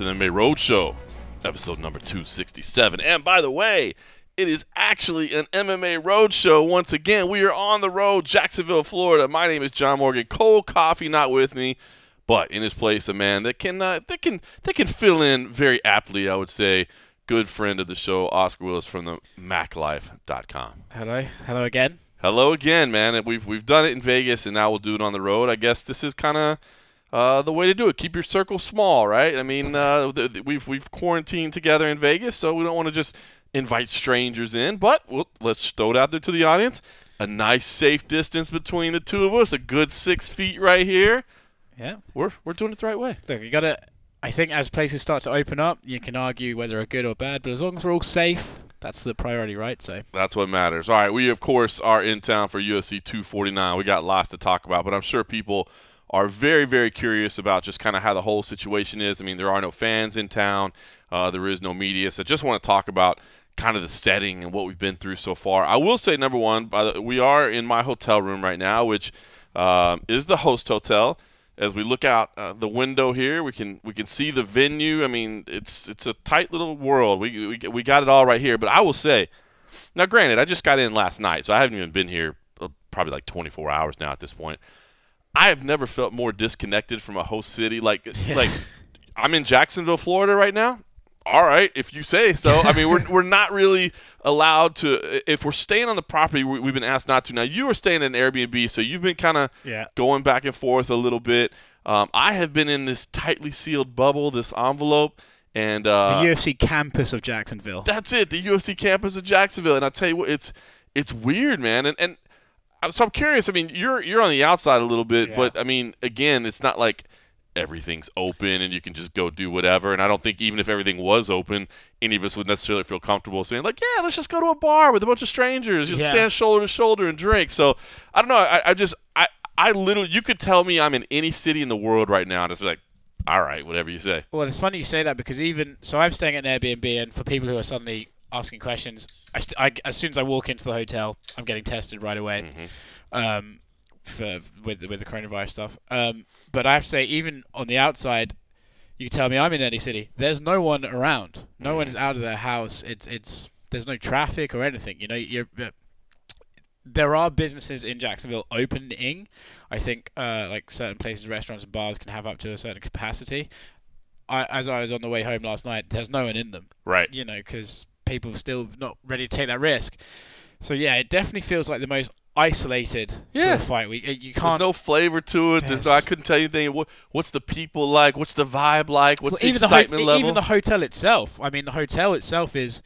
to the MMA Roadshow, episode number 267. And by the way, it is actually an MMA Roadshow. Once again, we are on the road, Jacksonville, Florida. My name is John Morgan. Cold coffee not with me, but in his place, a man that can fill in very aptly, I would say. Good friend of the show, Oscar Willis from the MacLife.com. Hello again. Hello again, man. We've done it in Vegas, and now we'll do it on the road. I guess this is kind of the way to do it. Keep your circle small, right? I mean, we've quarantined together in Vegas, so we don't want to just invite strangers in. But let's throw it out there to the audience. A nice, safe distance between the two of us. A good 6 feet right here. Yeah, we're doing it the right way. Look, you gotta. I think as places start to open up, you can argue whether they're good or bad, but as long as we're all safe, that's the priority, right? So that's what matters. All right, we of course are in town for UFC 249. We got lots to talk about, but I'm sure people are very, very curious about just kind of how the whole situation is. I mean, there are no fans in town. There is no media, so just want to talk about kind of the setting and what we've been through so far. I will say, number one, we are in my hotel room right now, which is the host hotel. As we look out the window here, we can see the venue. I mean, it's a tight little world. We got it all right here. But I will say, now granted, I just got in last night, so I haven't even been here probably like 24 hours now at this point. I have never felt more disconnected from a host city. Like I'm in Jacksonville, Florida right now. All right, if you say so. I mean, we're not really allowed to. If we're staying on the property, we've been asked not to. Now, you are staying in an Airbnb, so you've been kind of going back and forth a little bit. I have been in this tightly sealed bubble, this envelope, and the UFC campus of Jacksonville. That's it, the UFC campus of Jacksonville. And I'll tell you what, it's weird, man. And so I'm curious. I mean, you're on the outside a little bit, but I mean, again, it's not like everything's open and you can just go do whatever. And I don't think even if everything was open, any of us would necessarily feel comfortable saying, like, yeah, let's just go to a bar with a bunch of strangers, just stand shoulder to shoulder and drink. So I don't know. I literally, you could tell me I'm in any city in the world right now and it's like, all right, whatever you say. Well, it's funny you say that because so I'm staying at an Airbnb, and for people who are suddenly asking questions, as soon as I walk into the hotel, I'm getting tested right away. Mm-hmm. With the coronavirus stuff, but I have to say, even on the outside, you can tell me I'm in any city. There's no one around. No one is out of their house. There's no traffic or anything. You know, there are businesses in Jacksonville opening. I think like certain places, restaurants and bars can have up to a certain capacity. As I was on the way home last night, there's no one in them. Right. You know, because people are still not ready to take that risk. So yeah, it definitely feels like the most isolated sort of fight. You can't. There's no flavor to it. I couldn't tell you anything. What's the people like? What's the vibe like? What's the excitement level? Even the hotel itself. I mean, the hotel itself is.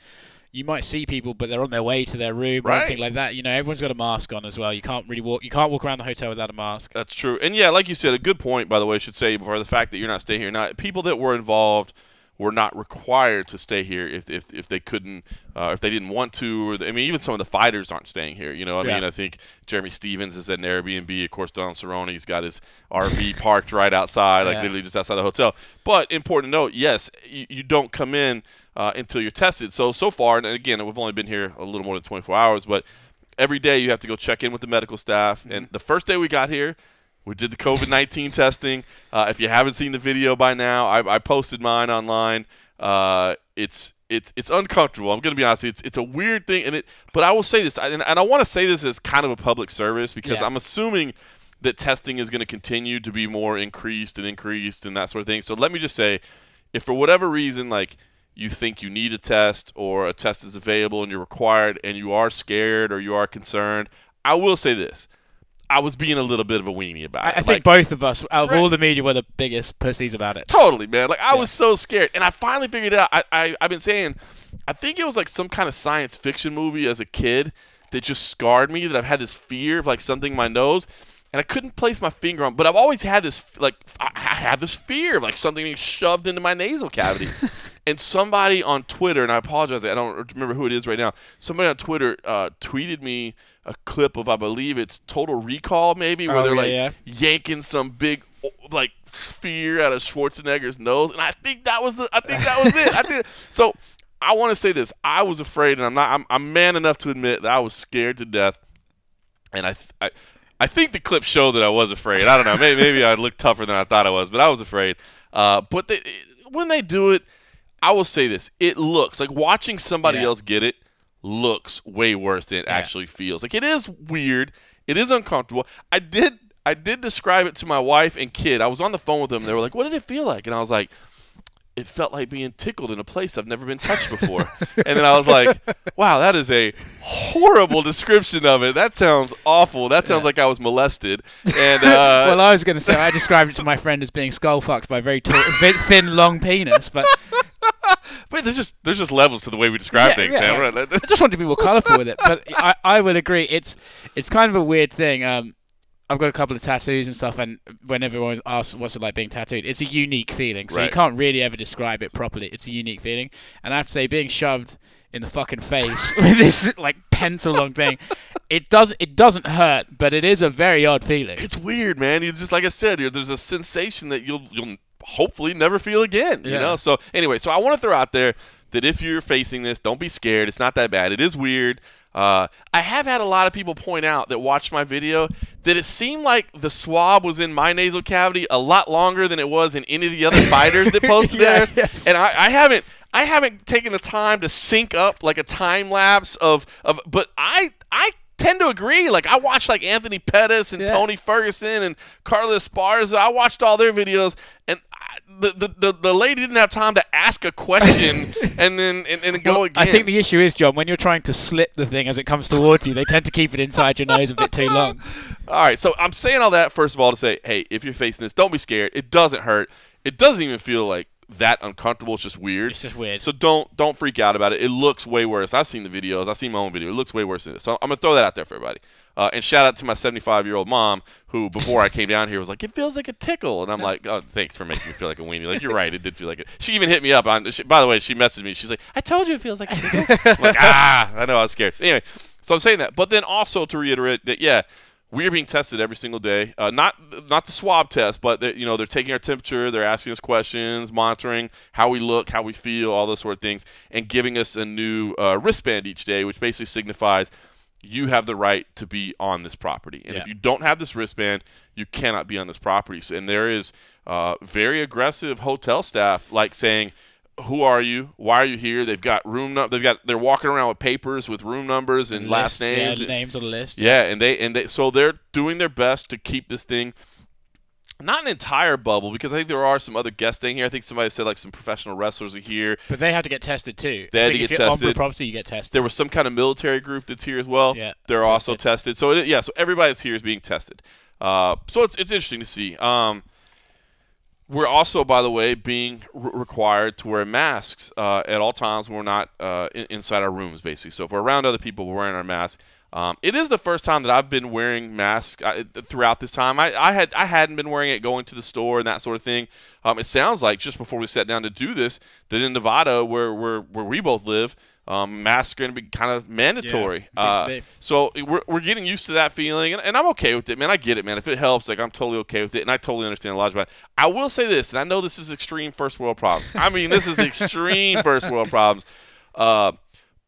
You might see people, but they're on their way to their room or anything like that. You know, everyone's got a mask on as well. You can't really walk. You can't walk around the hotel without a mask. That's true. And yeah, like you said, a good point. By the way, I should say before the fact that you're not staying here. Now, people that were involved were not required to stay here if they couldn't, if they didn't want to. Or I mean, even some of the fighters aren't staying here. You know, I mean, I think Jeremy Stevens is at an Airbnb. Of course, Don Cerrone's got his RV parked right outside, like literally just outside the hotel. But important to note, yes, you don't come in until you're tested. So far, and again, we've only been here a little more than 24 hours, but every day you have to go check in with the medical staff. Mm-hmm. And the first day we got here, we did the COVID-19 testing. If you haven't seen the video by now, I posted mine online. It's uncomfortable. I'm going to be honest. It's a weird thing, but I will say this, and I want to say this as kind of a public service because I'm assuming that testing is going to continue to be more increased and that sort of thing. So let me just say, if for whatever reason, like you think you need a test or a test is available and you're required and you are scared or you are concerned, I will say this. I was being a little bit of a weenie about it. I think both of us, out of all the media, were the biggest pussies about it. Totally, man. Like, I was so scared. And I finally figured it out. I've been saying, I think it was like some kind of science fiction movie as a kid that just scarred me, that I've had this fear of like something in my nose. And I couldn't place my finger on, but I've always had this, like, I have this fear of like something being shoved into my nasal cavity. And somebody on Twitter, and I apologize, I don't remember who it is right now. Somebody on Twitter tweeted me a clip of, I believe it's Total Recall, maybe, where they're yanking some big like sphere out of Schwarzenegger's nose, and I think that was it. So I want to say this: I was afraid, and I'm man enough to admit that I was scared to death, and I think the clip showed that I was afraid. I don't know, maybe I looked tougher than I thought I was, but I was afraid. But when they do it, I will say this: it looks like watching somebody else get it looks way worse than it actually feels. Like, it is weird, it is uncomfortable. I did describe it to my wife and kid. I was on the phone with them. They were like, "What did it feel like?" And I was like, "It felt like being tickled in a place I've never been touched before." And then I was like, "Wow, that is a horrible description of it. That sounds awful. That sounds like I was molested." And well, I was going to say I described it to my friend as being skull fucked by a very thin, long penis, but. But there's just levels to the way we describe things, man. I just want to be more colourful with it, but I will agree. It's kind of a weird thing. I've got a couple of tattoos and stuff, and when everyone asks what's it like being tattooed, it's a unique feeling. So you can't really ever describe it properly. It's a unique feeling, and I have to say, being shoved in the fucking face with this like pencil-long thing, it doesn't hurt, but it is a very odd feeling. It's weird, man. You just, like I said, there's a sensation that you'll hopefully never feel again. You know. So anyway, so I want to throw out there that if you're facing this, don't be scared. It's not that bad. It is weird. I have had a lot of people point out that watched my video that it seemed like the swab was in my nasal cavity a lot longer than it was in any of the other fighters that posted theirs. Yes. And I haven't taken the time to sync up like a time lapse of but I tend to agree. Like, I watched like Anthony Pettis and Tony Ferguson and Carlos Esparza. I watched all their videos, and the lady didn't have time to ask a question and then go again. I think the issue is, John, when you're trying to slip the thing as it comes towards you, they tend to keep it inside your nose a bit too long. All right, so I'm saying all that first of all to say, hey, if you're facing this, don't be scared. It doesn't hurt. It doesn't even feel like that uncomfortable. It's just weird. It's just weird. So don't freak out about it. It looks way worse. I've seen the videos. I've seen my own video. It looks way worse than this. So I'm going to throw that out there for everybody. And shout out to my 75-year-old mom who, before I came down here, was like, "It feels like a tickle." And I'm like, "Oh, thanks for making me feel like a weenie." Like, you're right. It did feel like it. She even hit me up. By the way, she messaged me. She's like, "I told you it feels like a tickle." I'm like, I know I was scared. Anyway, so I'm saying that. But then also to reiterate that, we are being tested every single day. Not the swab test, but they're taking our temperature, they're asking us questions, monitoring how we look, how we feel, all those sort of things, and giving us a new wristband each day, which basically signifies you have the right to be on this property. And if you don't have this wristband, you cannot be on this property. So, and there is very aggressive hotel staff like saying, "Who are you? Why are you here?" They've got they're walking around with papers with room numbers and last names. Yeah, names on the list. Yeah, and they so they're doing their best to keep this thing not an entire bubble, because I think there are some other guests staying here. I think somebody said like some professional wrestlers are here. But they have to get tested too. They had to get tested. On property, you get tested. There was some kind of military group that's here as well. Yeah, they're also tested. So so everybody that's here is being tested. So it's interesting to see. We're also, by the way, being required to wear masks at all times when we're not inside our rooms, basically. So if we're around other people, we're wearing our masks. It is the first time that I've been wearing masks throughout this time. I hadn't been wearing it going to the store and that sort of thing. It sounds like just before we sat down to do this that in Nevada, where we both live, masks are going to be kind of mandatory. Yeah, so we're getting used to that feeling, and I'm okay with it, man. I get it, man. If it helps, like, I'm totally okay with it, and I totally understand the logic about it. I will say this, and I know this is extreme first world problems. I mean, this is extreme first world problems.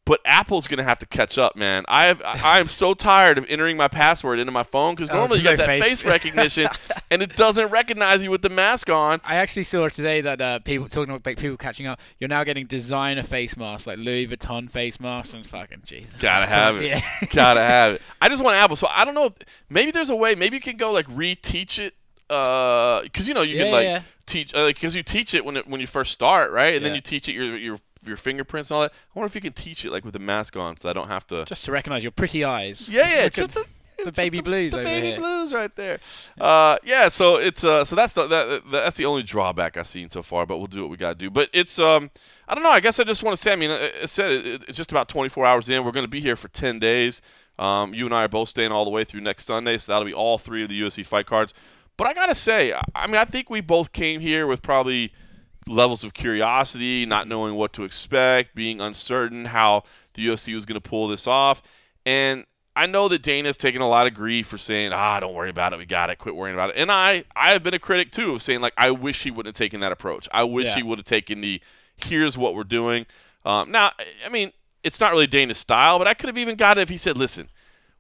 But Apple's going to have to catch up, man. I am so tired of entering my password into my phone, because normally you got that face recognition, and it doesn't recognize you with the mask on. I actually saw today that people talking about people catching up. You're now getting designer face masks, like Louis Vuitton face masks, and fucking Jesus. Gotta have it. Yeah. Gotta have it. I just want Apple. So I don't know if maybe there's a way. Maybe you can go like reteach it. Because you can like teach because you teach it when you first start, right? And then you teach it your fingerprints and all that. I wonder if you can teach it like with the mask on, so I don't have to just to recognize your pretty eyes. Yeah, just the baby blues over here. The baby blues right there. So it's so that's the only drawback I've seen so far, but we'll do what we got to do. But it's I don't know. I guess I just want to say, I mean, it's just about 24 hours in. We're going to be here for 10 days. You and I are both staying all the way through next Sunday, so that'll be all 3 of the UFC fight cards. But I got to say, I mean, I think we both came here with probably levels of curiosity, not knowing what to expect, being uncertain how the UFC was going to pull this off. And I know that Dana's taken a lot of grief for saying, don't worry about it, we got it, quit worrying about it. And I have been a critic too of saying, like, I wish he wouldn't have taken that approach. I wish he would have taken the, here's what we're doing. Now, I mean, it's not really Dana's style, but I could have even got it if he said, listen,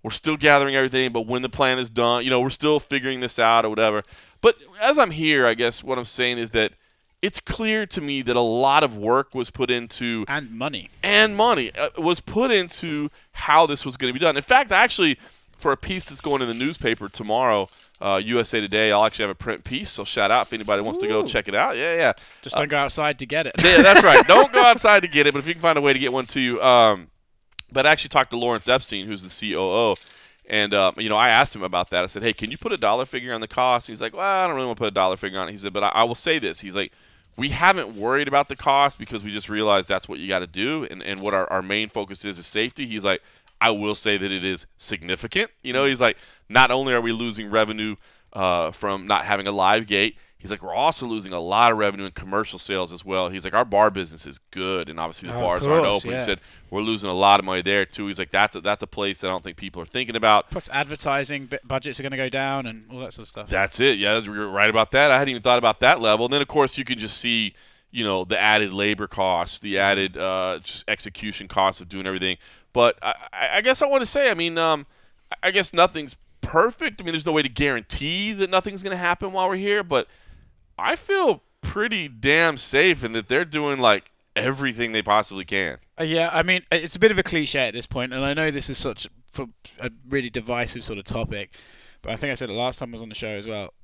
we're still gathering everything, but when the plan is done, we're still figuring this out or whatever. But as I'm here, I guess what I'm saying is that it's clear to me that a lot of work was put into and money was put into how this was going to be done. In fact, actually, for a piece that's going in the newspaper tomorrow, USA Today, I'll actually have a print piece. So shout out if anybody wants to go check it out. Yeah. Just don't go outside to get it. Yeah, that's right. Don't go outside to get it, but if you can find a way to get one to you. But I actually talked to Lawrence Epstein, who's the COO. And, I asked him about that. I said, hey, can you put a dollar figure on the cost? He's like, well, I don't really want to put a dollar figure on it. He said, but I will say this. He's like, we haven't worried about the cost because we just realized that's what you got to do. And what our main focus is safety. He's like, I will say that it is significant. He's like, not only are we losing revenue from not having a live gate, he's like, we're also losing a lot of revenue in commercial sales as well. He's like, our bar business is good, and obviously the bars aren't open. Yeah. He said, we're losing a lot of money there, too. He's like, that's a place that I don't think people are thinking about. Plus advertising budgets are going to go down and all that sort of stuff. That's it. Yeah, you're right about that. I hadn't even thought about that level. And then, of course, you can just see, the added labor costs, the added just execution costs of doing everything. But I guess I want to say, I guess nothing's perfect. There's no way to guarantee that nothing's going to happen while we're here, but I feel pretty damn safe in that they're doing like everything they possibly can. Yeah, it's a bit of a cliche at this point, and I know this is such a really divisive sort of topic, but I think I said it last time I was on the show as well.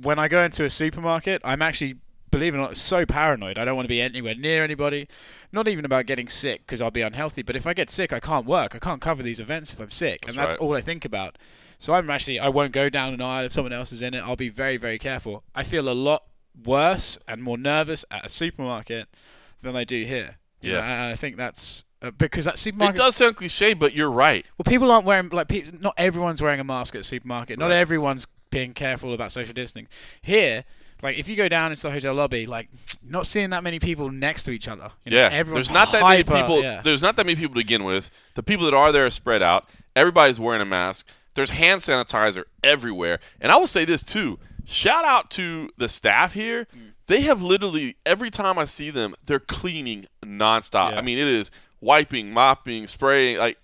When I go into a supermarket, I'm actually, believe it or not, so paranoid. I don't want to be anywhere near anybody. Not even about getting sick because I'll be unhealthy, but if I get sick, I can't work. I can't cover these events if I'm sick, and that's all I think about. So I won't go down an aisle if someone else is in it. I'll be very, very careful. I feel a lot worse and more nervous at a supermarket than I do here. Yeah. And I think that's because that supermarket. It does sound cliche, but you're right. Well, people aren't wearing, not everyone's wearing a mask at a supermarket. Not everyone's being careful about social distancing. Here, if you go down into the hotel lobby, not seeing that many people next to each other. There's not that many people. Yeah. There's not that many people to begin with. The people that are there are spread out. Everybody's wearing a mask. There's hand sanitizer everywhere. And I will say this, too. Shout out to the staff here. They have literally, every time I see them, they're cleaning nonstop. Yeah. It is wiping, mopping, spraying.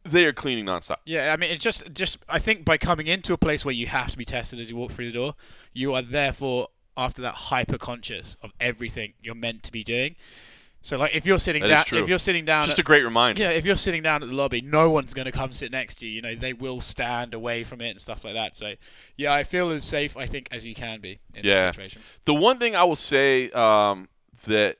They are cleaning nonstop. Yeah, it's just I think by coming into a place where you have to be tested as you walk through the door, you are therefore, after that, hyper-conscious of everything you're meant to be doing. So if you're sitting down, just a great reminder. Yeah, if you're sitting down at the lobby, no one's going to come sit next to you. They will stand away from it and stuff like that. So yeah, I feel as safe, I think, as you can be in this situation. The one thing I will say that,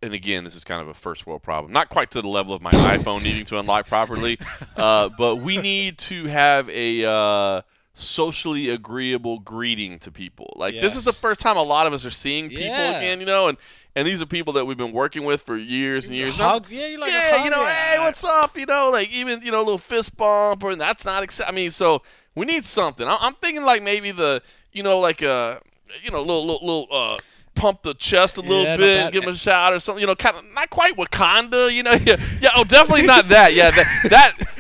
and again, this is kind of a first world problem, not quite to the level of my iPhone needing to unlock properly, but we need to have a socially agreeable greeting to people. This is the first time a lot of us are seeing people again, and these are people that we've been working with for years and years. Hug, you like a hug, hey, what's up? Even a little fist bump, or that's not acceptable. So we need something. I'm thinking maybe the, little pump the chest a little bit, give him a shout or something. Kind of not quite Wakanda. Yeah. Definitely not that. Yeah,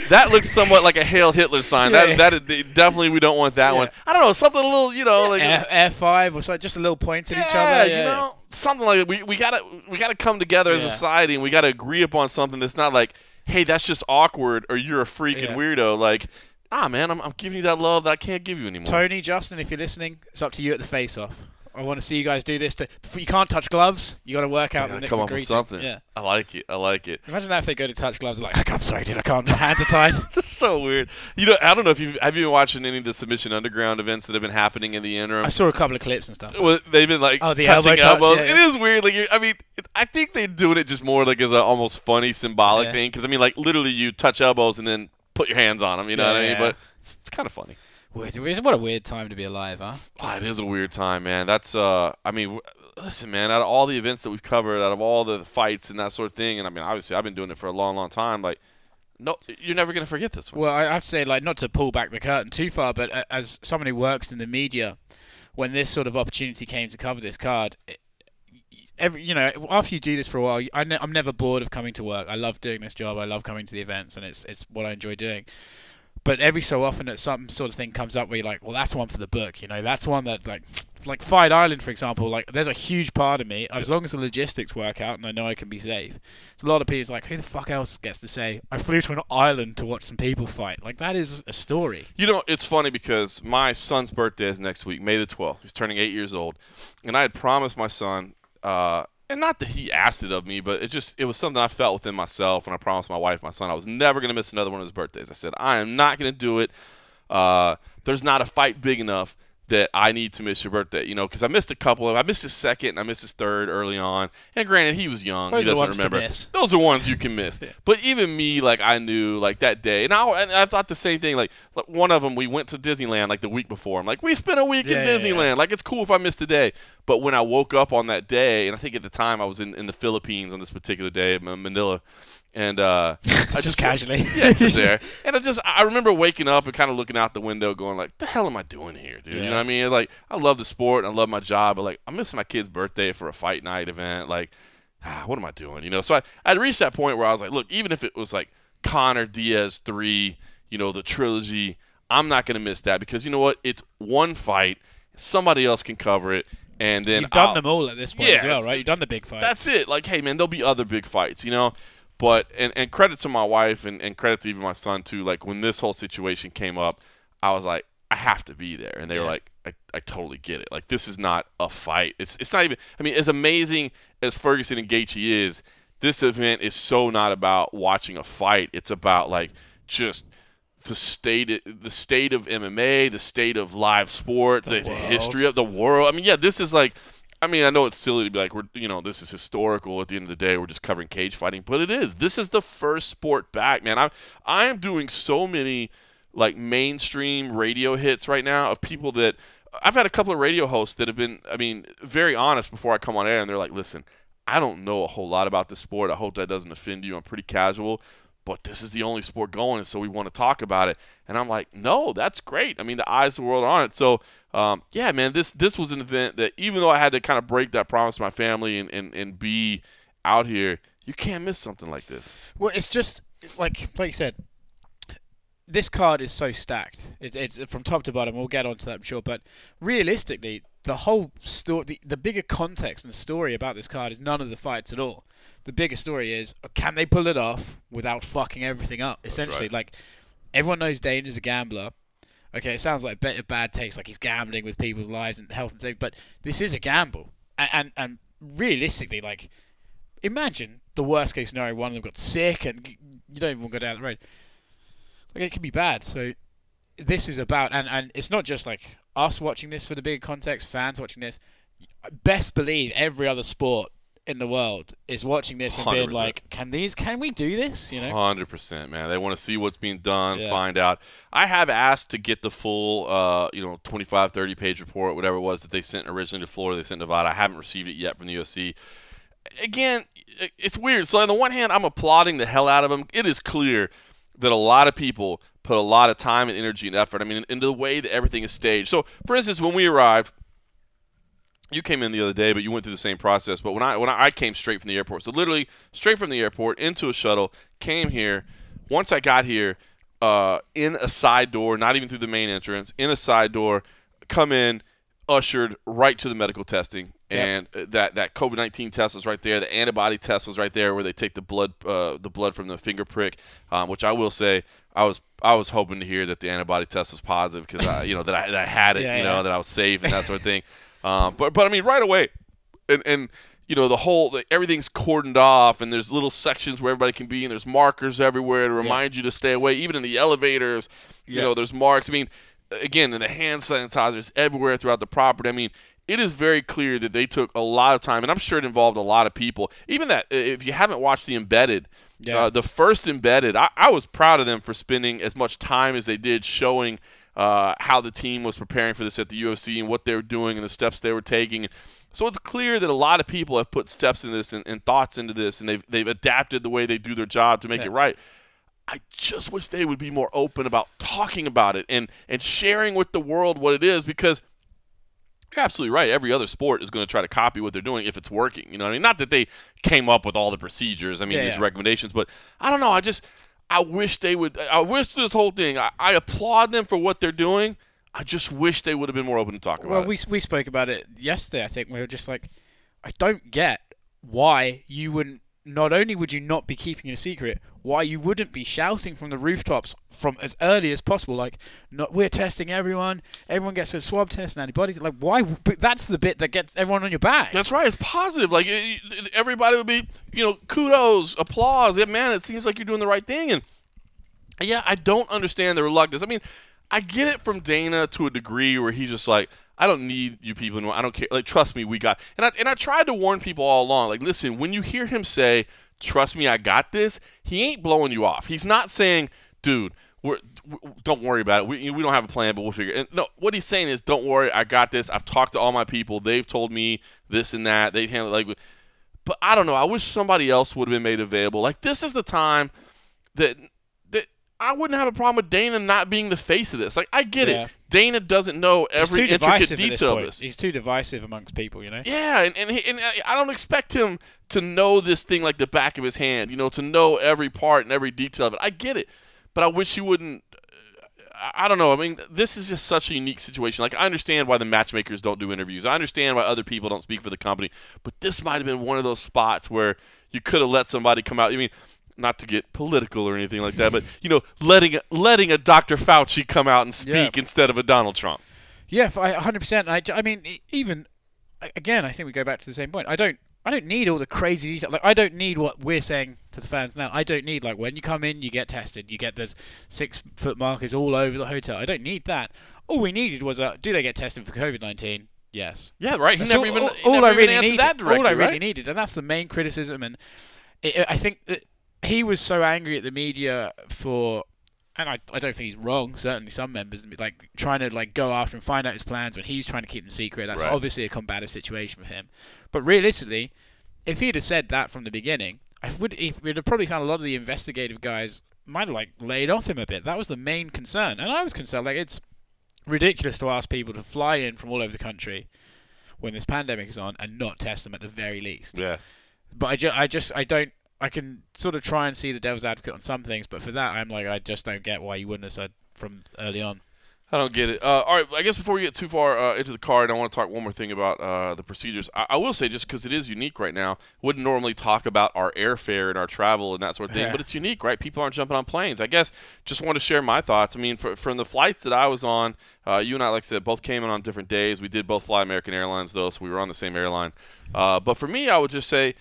that looks somewhat like a Hail Hitler sign. That definitely we don't want that one. I don't know, something a little, F5 or something, just a little point at each other. Something like that. We gotta come together as a society, and we gotta agree upon something that's not like, hey, that's just awkward, or you're a freaking weirdo. Man, I'm giving you that love that I can't give you anymore. Tony, Justin, if you're listening, it's up to you at the face-off. I want to see you guys do this. You can't touch gloves. You got to work out the come up with something. Yeah, I like it. Imagine that if they go to touch gloves, they're like, I'm sorry, dude, I can't. My hands are tied. That's so weird. I don't know if have you been watching any of the Submission Underground events that have been happening in the interim? I saw a couple of clips and stuff. Well, they've been the touching elbows. Yeah. It is weird. I think they're doing it just more as an almost funny symbolic thing. Because literally, you touch elbows and then put your hands on them. You know what I mean? But it's kind of funny. What a weird time to be alive, huh? Oh, it is a weird time, man. That's listen, man, out of all the events that we've covered, out of all the fights and that sort of thing, and obviously I've been doing it for a long, long time, no, you're never going to forget this one. Well, I have to say, not to pull back the curtain too far, but as someone who works in the media, when this sort of opportunity came to cover this card, after you do this for a while, I'm never bored of coming to work. I love doing this job. I love coming to the events, and it's what I enjoy doing. But every so often, some sort of thing comes up where you're like, well, that's one for the book. That's one that, if like Fight Island, for example, like there's a huge part of me, as long as the logistics work out and I know I can be safe. It's a lot of people like, who the fuck else gets to say, I flew to an island to watch some people fight? Like, that is a story. You know, it's funny because my son's birthday is next week, May the 12th. He's turning 8 years old. And I had promised my son, and not that he asked it of me, but it was something I felt within myself, and I promised my wife, my son, I was never going to miss another one of his birthdays. I said, I am not going to do it. There's not a fight big enough that I need to miss your birthday, you know, because I missed a couple of. I missed his second and I missed his third early on. And granted, he was young. Those he are the doesn't ones remember. to miss. Those are ones you can miss. Yeah. But even me, like, I knew, like, that day. And I thought the same thing. Like, one of them, we went to Disneyland, like, the week before. I'm like, we spent a week in Disneyland. Yeah. Like, it's cool if I missed a day. But when I woke up on that day, and I think at the time I was in the Philippines on this particular day, Manila, and I just casually, just there, and I remember waking up and kind of looking out the window, going like, "The hell am I doing here, dude?" Yeah. You know what I mean? Like, I love the sport and I love my job, but like, I'm missing my kid's birthday for a fight night event. Like, what am I doing? You know? So I'd reached that point where I was like, look, even if it was like Conor Diaz 3, you know, the trilogy, I'm not gonna miss that because you know what? It's one fight. Somebody else can cover it. And then you've done them all at this point as well, right? You've done the big fights. That's it. Like, hey, man, there'll be other big fights, you know? But, and credit to my wife and credit to even my son, too. Like, when this whole situation came up, I was like, I have to be there. And they were like, I totally get it. Like, this is not a fight. It's not even – I mean, as amazing as Ferguson and Gaethje is, this event is so not about watching a fight. It's about, like, just – the state of MMA, the state of live sport, the history of the world. I mean, yeah, this is like, I mean, I know it's silly to be like, this is historical. At the end of the day, we're just covering cage fighting, but it is. This is the first sport back, man. I am doing so many like mainstream radio hits right now of people that I've had a couple of radio hosts that have been, I mean, very honest before I come on air, and they're like, listen, I don't know a whole lot about the sport. I hope that doesn't offend you. I'm pretty casual. But this is the only sport going, so we want to talk about it. And I'm like, no, that's great. I mean, the eyes of the world are on it. So, yeah, man, this was an event that even though I had to kind of break that promise to my family and be out here, you can't miss something like this. Well, it's just, like you said, this card is so stacked. It's from top to bottom. We'll get onto that, I'm sure. But realistically, the whole story, the bigger context and story about this card is none of the fights at all. The bigger story is, can they pull it off without fucking everything up? Essentially, right. Like, everyone knows Dane is a gambler. Okay, it sounds like bad taste, like he's gambling with people's lives and health and safety, but this is a gamble. And realistically, like, imagine the worst case scenario, one of them got sick and you don't even want to go down the road. Like, it can be bad. So this is about, and it's not just like us watching this for the bigger context, fans watching this. Best believe every other sport in the world is watching this and 100%. being like, can we do this? You know, 100%, man. They want to see what's being done, find out. I have asked to get the full, 25, 30-page report, whatever it was that they sent originally to Florida, they sent to Nevada. I haven't received it yet from the UFC. Again, it's weird. So on the one hand, I'm applauding the hell out of them. It is clear that a lot of people put a lot of time and energy and effort, I mean, into the way that everything is staged. So, for instance, when we arrived, you came in the other day, but you went through the same process. But when I came straight from the airport, so literally straight from the airport into a shuttle, came here. Once I got here, in a side door, not even through the main entrance, in a side door, come in, ushered right to the medical testing. And that COVID-19 test was right there. The antibody test was right there, where they take the blood from the finger prick, which I will say I was hoping to hear that the antibody test was positive because that I had it, that I was safe and that sort of thing. But I mean, right away, and everything's cordoned off, and there's little sections where everybody can be, and there's markers everywhere to remind you to stay away. Even in the elevators, there's marks. I mean, again, and the hand sanitizers everywhere throughout the property. I mean, it is very clear that they took a lot of time, and I'm sure it involved a lot of people. Even that, if you haven't watched the Embedded, the first Embedded, I was proud of them for spending as much time as they did showing how the team was preparing for this at the UFC and what they were doing and the steps they were taking. So it's clear that a lot of people have put steps in this and thoughts into this, and they've adapted the way they do their job to make it right. I just wish they would be more open about talking about it and sharing with the world what it is, because you're absolutely right. Every other sport is going to try to copy what they're doing if it's working. You know what I mean? Not that they came up with all the procedures, these recommendations, but I don't know. I wish they would. I wish this whole thing, I applaud them for what they're doing. I just wish they would have been more open to talk about it. Well, we spoke about it yesterday. I think we were just like, I don't get why you wouldn't. Not only would you not be keeping it a secret, why you wouldn't be shouting from the rooftops from as early as possible, like, we're testing everyone, everyone gets a swab test and antibodies. Like, why? But that's the bit that gets everyone on your back. That's right. It's positive. Like, everybody would be, kudos, applause. Yeah, man, it seems like you're doing the right thing. And, yeah, I don't understand the reluctance. I mean, I get it from Dana to a degree where he's just like, I don't need you people anymore. I don't care. Like, trust me, we got. And I tried to warn people all along. Like, listen, when you hear him say, "Trust me, I got this," he ain't blowing you off. He's not saying, "Dude, don't worry about it. We don't have a plan, but we'll figure it." No, what he's saying is, "Don't worry, I got this. I've talked to all my people. They've told me this and that. They've handled it." Like, but I don't know. I wish somebody else would have been made available. Like, this is the time that I wouldn't have a problem with Dana not being the face of this. Like, I get it. Dana doesn't know every intricate detail of this. He's too divisive amongst people, Yeah, and I don't expect him to know this thing like the back of his hand, to know every part and every detail of it. I get it, but I wish he wouldn't. I don't know. I mean, this is just such a unique situation. Like, I understand why the matchmakers don't do interviews. I understand why other people don't speak for the company, but this might have been one of those spots where you could have let somebody come out. I mean, not to get political or anything like that, but letting a Dr. Fauci come out and speak instead of a Donald Trump. Yeah, 100%. I mean, even again, I think we go back to the same point. I don't need all the crazy detail. Like, I don't need what we're saying to the fans now. I don't need, like, when you come in, you get tested. You get those 6-foot markers all over the hotel. I don't need that. All we needed was, do they get tested for COVID-19? Yes. Yeah, right. All I really needed, and that's the main criticism. And I think that he was so angry at the media for, and I don't think he's wrong. Certainly, some members like trying to go after and find out his plans when he's trying to keep them secret. That's obviously a combative situation for him. But realistically, if he'd have said that from the beginning, we'd have probably found a lot of the investigative guys might have laid off him a bit. That was the main concern, and I was concerned. It's ridiculous to ask people to fly in from all over the country when this pandemic is on and not test them at the very least. Yeah. But I don't. I can sort of try and see the devil's advocate on some things, but for that, I'm like, I just don't get why you wouldn't have said from early on. I don't get it. All right, I guess before we get too far into the card, I want to talk one more thing about the procedures. I will say, just because it is unique right now, wouldn't normally talk about our airfare and our travel and that sort of thing, but it's unique, right? People aren't jumping on planes. I guess just want to share my thoughts. I mean, from the flights that I was on, you and I, like I said, both came in on different days. We did both fly American Airlines, though, so we were on the same airline. But for me, I would just say,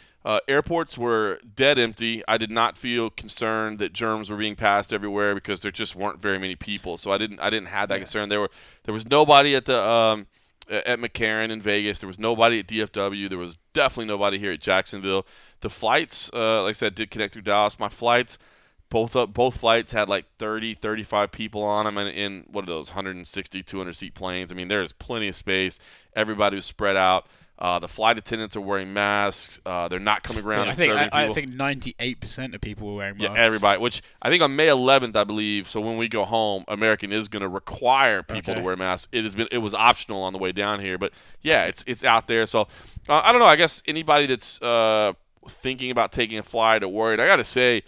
airports were dead empty. I did not feel concerned that germs were being passed everywhere because there just weren't very many people. So I didn't have that concern. There was nobody at the at McCarran in Vegas. There was nobody at DFW. There was definitely nobody here at Jacksonville. The flights, like I said, did connect through Dallas. My flights, both flights had 30, 35 people on them, and in what are those 160, 200 seat planes. I mean, there's plenty of space. Everybody was spread out. The flight attendants are wearing masks. They're not coming around and serving people. I think 98% of people were wearing masks. Yeah, everybody. Which I think on May 11th, I believe. So when we go home, American is going to require people to wear masks. It was optional on the way down here, but yeah, it's out there. So I don't know. I guess anybody that's thinking about taking a flight or worried, I got to say,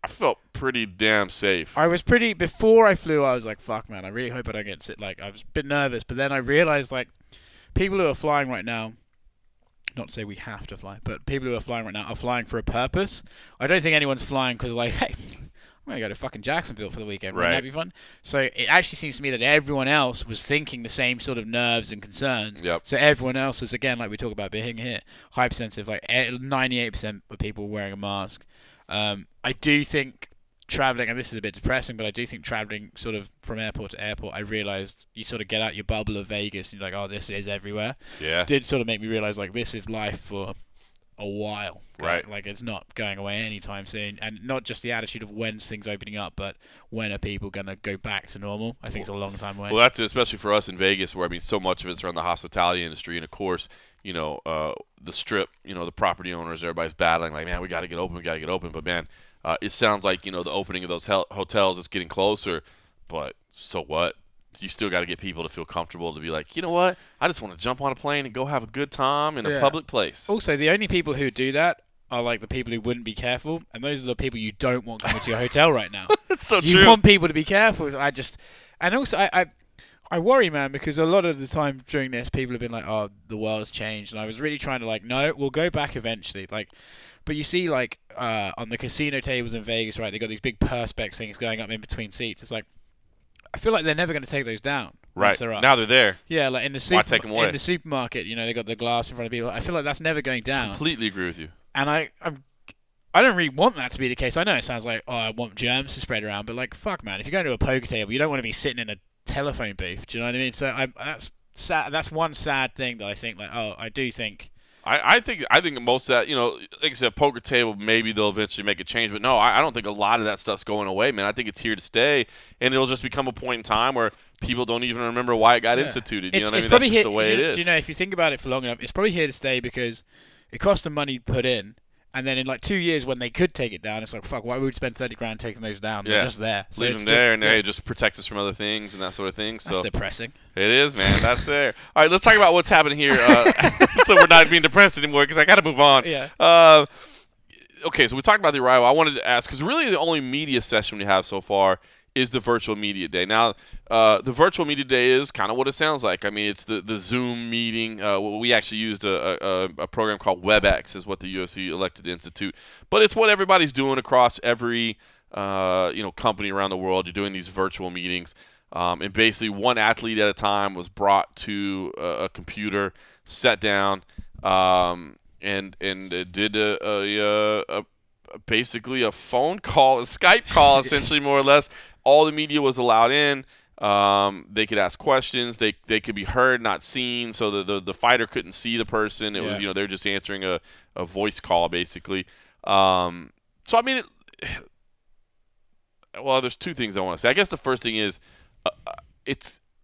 I felt pretty damn safe. I was before I flew, I was like, fuck, man, I really hope I don't get sick. I was a bit nervous, but then I realized people who are flying right now, not to say we have to fly, but people who are flying right now are flying for a purpose. I don't think anyone's flying because hey, I'm going to go to fucking Jacksonville for the weekend. Wouldn't that be fun? So it actually seems to me that everyone else was thinking the same sort of nerves and concerns. Yep. So everyone else was, again, like we talk about being here, hypersensitive. 98% of people were wearing a mask. I do think traveling, and this is a bit depressing, but I do think traveling sort of from airport to airport, I realized you sort of get out your bubble of Vegas and you're like, oh, this is everywhere. Yeah. It did sort of make me realize this is life for a while. Right. It's not going away anytime soon. And not just the attitude of when's things opening up, but when are people going to go back to normal? I think it's a long time away. Well, that's it, especially for us in Vegas, where, I mean, so much of it's around the hospitality industry. And, of course, the Strip, the property owners, everybody's battling, man, we got to get open. But, man, it sounds like, the opening of those hotels is getting closer, but so what? You still got to get people to feel comfortable to be like, you know what? I just want to jump on a plane and go have a good time in a public place. Also, the only people who do that are the people who wouldn't be careful, and those are the people you don't want coming to your hotel right now. It's so true. You want people to be careful. And also, I worry, man, because a lot of the time during this, people have been like, "Oh, the world's changed," and I was really trying to like, no, we'll go back eventually. Like, but you see, like, on the casino tables in Vegas, right? They got these big perspex things going up in between seats. It's like, I feel like they're never going to take those down. Right. They're up. Now they're there. Yeah, like in Why take them away? in the supermarket, they got the glass in front of people. I feel like that's never going down. Completely agree with you. And I don't really want that to be the case. I know it sounds like, oh, I want germs to spread around, but like, fuck, man, if you're going to a poker table, you don't want to be sitting in a telephone booth. Do you know what I mean? So that's sad. That's one sad thing that I think, like, oh, I do think. I think most of that, like I said, poker table, maybe they'll eventually make a change, but no, I don't think a lot of that stuff's going away, man. I think it's here to stay, and it'll just become a point in time where people don't even remember why it got instituted. You know what I mean? That's just the way it is. If you think about it for long enough, it's probably here to stay because it cost them money to put in. And then in like 2 years, when they could take it down, it's like, fuck, why would we spend 30 grand taking those down? They're just there. So leave them there, and it just protects us from other things and that sort of thing. That's depressing. It is, man. That's there. All right, let's talk about what's happening here, so we're not being depressed anymore, because I got to move on. Yeah. Okay, so we talked about the arrival. I wanted to ask, because really the only media session we have so far is the virtual media day. Now, the virtual media day is kind of what it sounds like. I mean, it's the Zoom meeting. We actually used a program called WebEx, is what the UFC elected to institute. But it's what everybody's doing across every company around the world. You're doing these virtual meetings, and basically one athlete at a time was brought to a computer, sat down, and did basically a phone call, a Skype call, essentially, more or less. All the media was allowed in. They could ask questions. They could be heard, not seen. So the fighter couldn't see the person. It was they were just answering a voice call, basically. So I mean, there's two things I want to say. I guess the first thing is,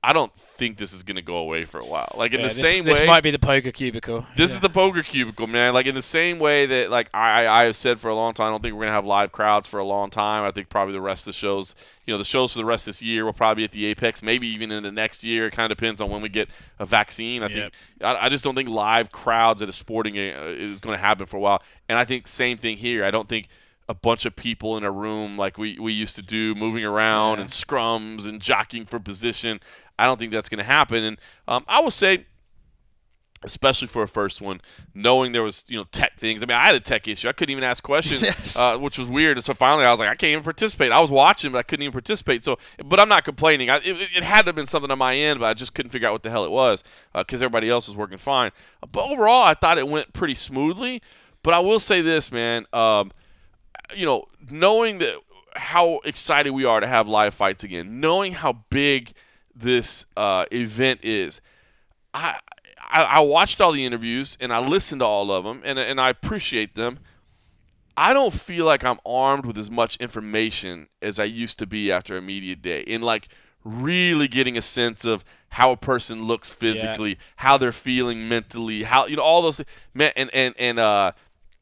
I don't think this is going to go away for a while. Like, in the same way... This might be the poker cubicle. This is the poker cubicle, man. Like, in the same way that, like, I have said for a long time, I don't think we're going to have live crowds for a long time. I think probably the rest of the shows, the shows for the rest of this year will probably be at the Apex, maybe even in the next year. It kind of depends on when we get a vaccine. I just don't think live crowds at a sporting is going to happen for a while. And I think same thing here. I don't think a bunch of people in a room like we used to do, moving around and scrums and jockeying for position. I don't think that's going to happen. And I will say, especially for a first one, knowing there was tech things. I mean, I had a tech issue. I couldn't even ask questions, which was weird. And so finally I was like, I can't even participate. I was watching, but I couldn't even participate. So, but I'm not complaining. It had to have been something on my end, but I just couldn't figure out what the hell it was because everybody else was working fine. But overall, I thought it went pretty smoothly. But I will say this, man, knowing that how excited we are to have live fights again, knowing how big this event is, I watched all the interviews and I listened to all of them and I appreciate them. I don't feel like I'm armed with as much information as I used to be after a media day, in like really getting a sense of how a person looks physically, how they're feeling mentally, how all those things. Man, and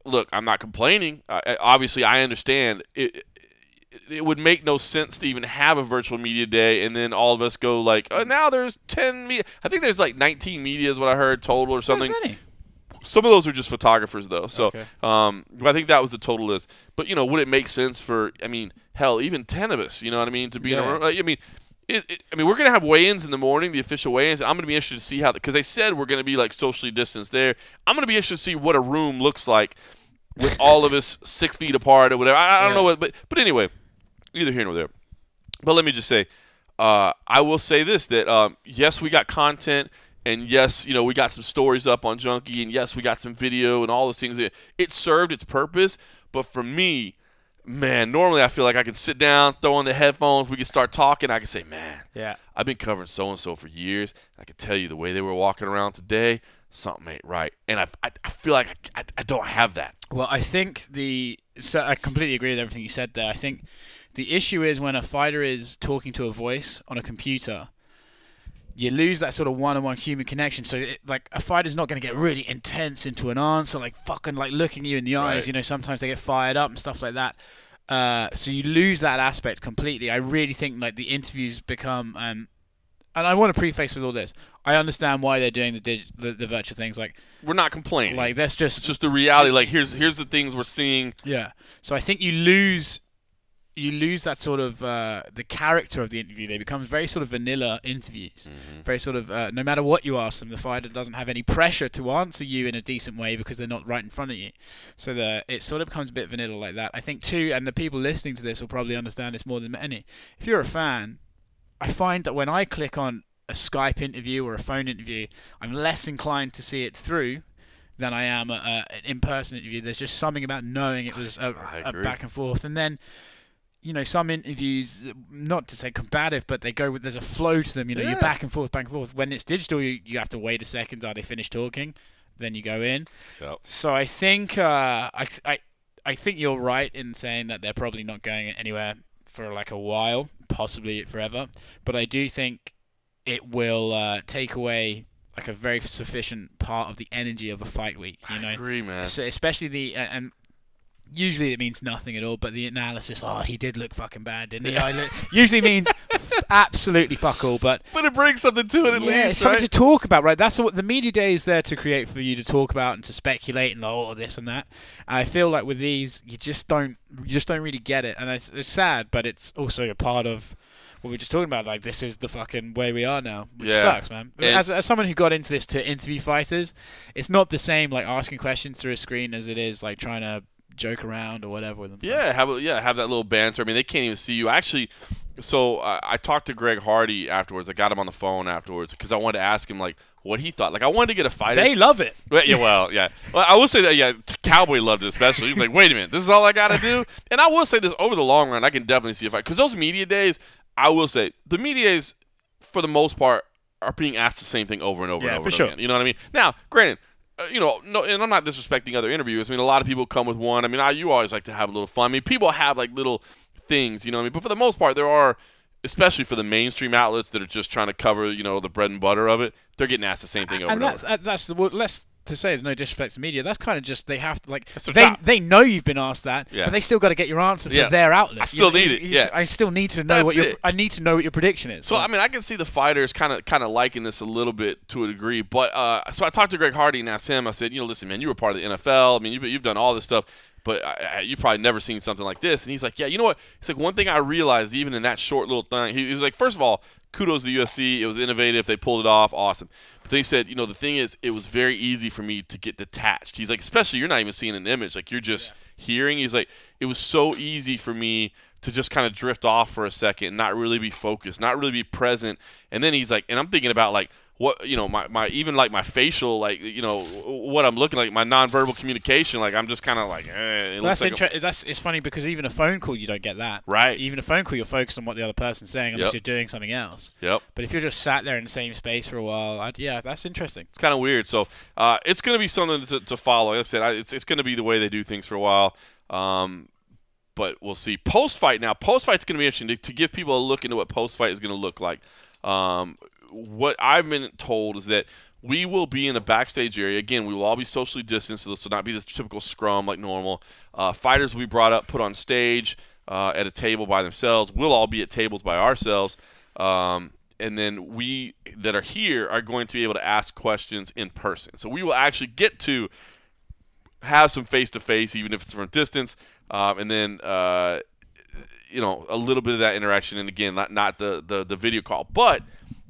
look, I'm not complaining. Obviously, I understand it would make no sense to even have a virtual media day and then all of us go like, oh, now there's 10 media. I think there's like 19 media is what I heard total or something. That's many. Some of those are just photographers though. So, but I think that was the total list. But would it make sense for, hell, even 10 of us, you know what I mean, to be in a room? We're going to have weigh-ins in the morning, the official weigh-ins. I'm going to be interested to see how, because they said we're going to be like socially distanced there. I'm going to be interested to see what a room looks like with all of us 6 feet apart or whatever. I don't know what, but anyway, neither here nor there. But let me just say, I will say this, that yes, we got content, and yes, we got some stories up on Junkie, and yes, we got some video and all those things. It served its purpose, but for me, man, normally I feel like I can sit down, throw on the headphones, we can start talking. I can say, man, I've been covering so-and-so for years. I can tell you the way they were walking around today, something ain't right. And I feel like I don't have that. Well, I think I completely agree with everything you said there. I think the issue is when a fighter is talking to a voice on a computer, you lose that sort of one-on-one human connection. So, like, a fighter's not going to get really intense into an answer, like fucking like looking you in the eyes. Sometimes they get fired up and stuff like that. So you lose that aspect completely. I really think like the interviews become, and I want to preface with all this. I understand why they're doing the virtual things. Like, we're not complaining. Like, that's just the reality. Like, here's the things we're seeing. Yeah. So I think you lose you lose that sort of the character of the interview. They become very sort of vanilla interviews. Very sort of no matter what you ask them, the fighter doesn't have any pressure to answer you in a decent way because they're not right in front of you. So it sort of becomes a bit vanilla like that. I think too, and the people listening to this will probably understand this more than any. If you're a fan, I find that when I click on a Skype interview or a phone interview, I'm less inclined to see it through than I am an in-person interview. There's just something about knowing it was a back and forth. And then, you know, some interviews, not to say combative, but they go with, there's a flow to them. You know, you're back and forth, back and forth. When it's digital, you have to wait a second. Are they finished talking? Then you go in. Yep. So I think I think you're right in saying that they're probably not going anywhere for like a while, possibly forever. But I do think it will take away like a very sufficient part of the energy of a fight week. You know, I agree, man. So especially and usually it means nothing at all, but the analysis, oh, he did look fucking bad, didn't he? Usually means absolutely fuck all, but it brings something to it at least, it's something to talk about, right? That's what the media day is there to create, for you to talk about and to speculate and this and that. And I feel like with these, you just don't really get it, and it's sad, but it's also a part of what we were just talking about. Like, this is the fucking way we are now, which sucks, man. As someone who got into this to interview fighters, it's not the same like asking questions through a screen as it is like trying to joke around or whatever with them. Yeah, have that little banter. I mean, they can't even see you. Actually, so I talked to Greg Hardy afterwards. I got him on the phone afterwards because I wanted to ask him like what he thought. Like, I wanted to get a fighter. They love it. Well, I will say that. Yeah, Cowboy loved it especially. He was like, "Wait a minute, this is all I got to do." And I will say this: over the long run, I can definitely see a fight, because those media days, I will say, the media days, for the most part, are being asked the same thing over and over and over again. You know what I mean? Now, granted, no, and I'm not disrespecting other interviewers. I mean, a lot of people come with one. I mean, you always like to have a little fun. I mean, people have like little things, you know what I mean? But for the most part, there are, especially for the mainstream outlets that are just trying to cover, the bread and butter of it, they're getting asked the same thing over and over. And that's less to say, there's no disrespect to media. That's kind of just, they have to, like, they know you've been asked that, but they still got to get your answer for their outlet. I still need it. I still need to know I need to know what your prediction is. So I mean, I can see the fighters kind of liking this a little bit to a degree. But so I talked to Greg Hardy and asked him. I said, listen, man, you were part of the NFL. I mean, you've done all this stuff, but you've probably never seen something like this. And he's like, yeah, you know what? He's like, one thing I realized even in that short little thing, he was like, first of all, kudos to the UFC. It was innovative. They pulled it off. Awesome. But then he said, the thing is, it was very easy for me to get detached. He's like, especially you're not even seeing an image. Like, you're just hearing. He's like, it was so easy for me to just kind of drift off for a second, not really be focused, not really be present. And then he's like, and I'm thinking about like, what, my even like my facial, like, what I'm looking like, my nonverbal communication, like I'm just kind of like, it's funny because even a phone call, you don't get that. Right. Even a phone call, you're focused on what the other person's saying unless you're doing something else. Yep. But if you're just sat there in the same space for a while, that's interesting. It's kind of weird. So it's going to be something to follow. Like I said, it's going to be the way they do things for a while. But we'll see. Post-fight now. Post-fight's going to be interesting to give people a look into what post-fight is going to look like. What I've been told is that we will be in a backstage area. Again, we will all be socially distanced, so this will not be this typical scrum like normal. Fighters will be brought up, put on stage at a table by themselves. We'll all be at tables by ourselves. And then we that are here are going to be able to ask questions in person. So we will actually get to have some face-to-face, even if it's from a distance. And then, a little bit of that interaction. And, again, not the video call. But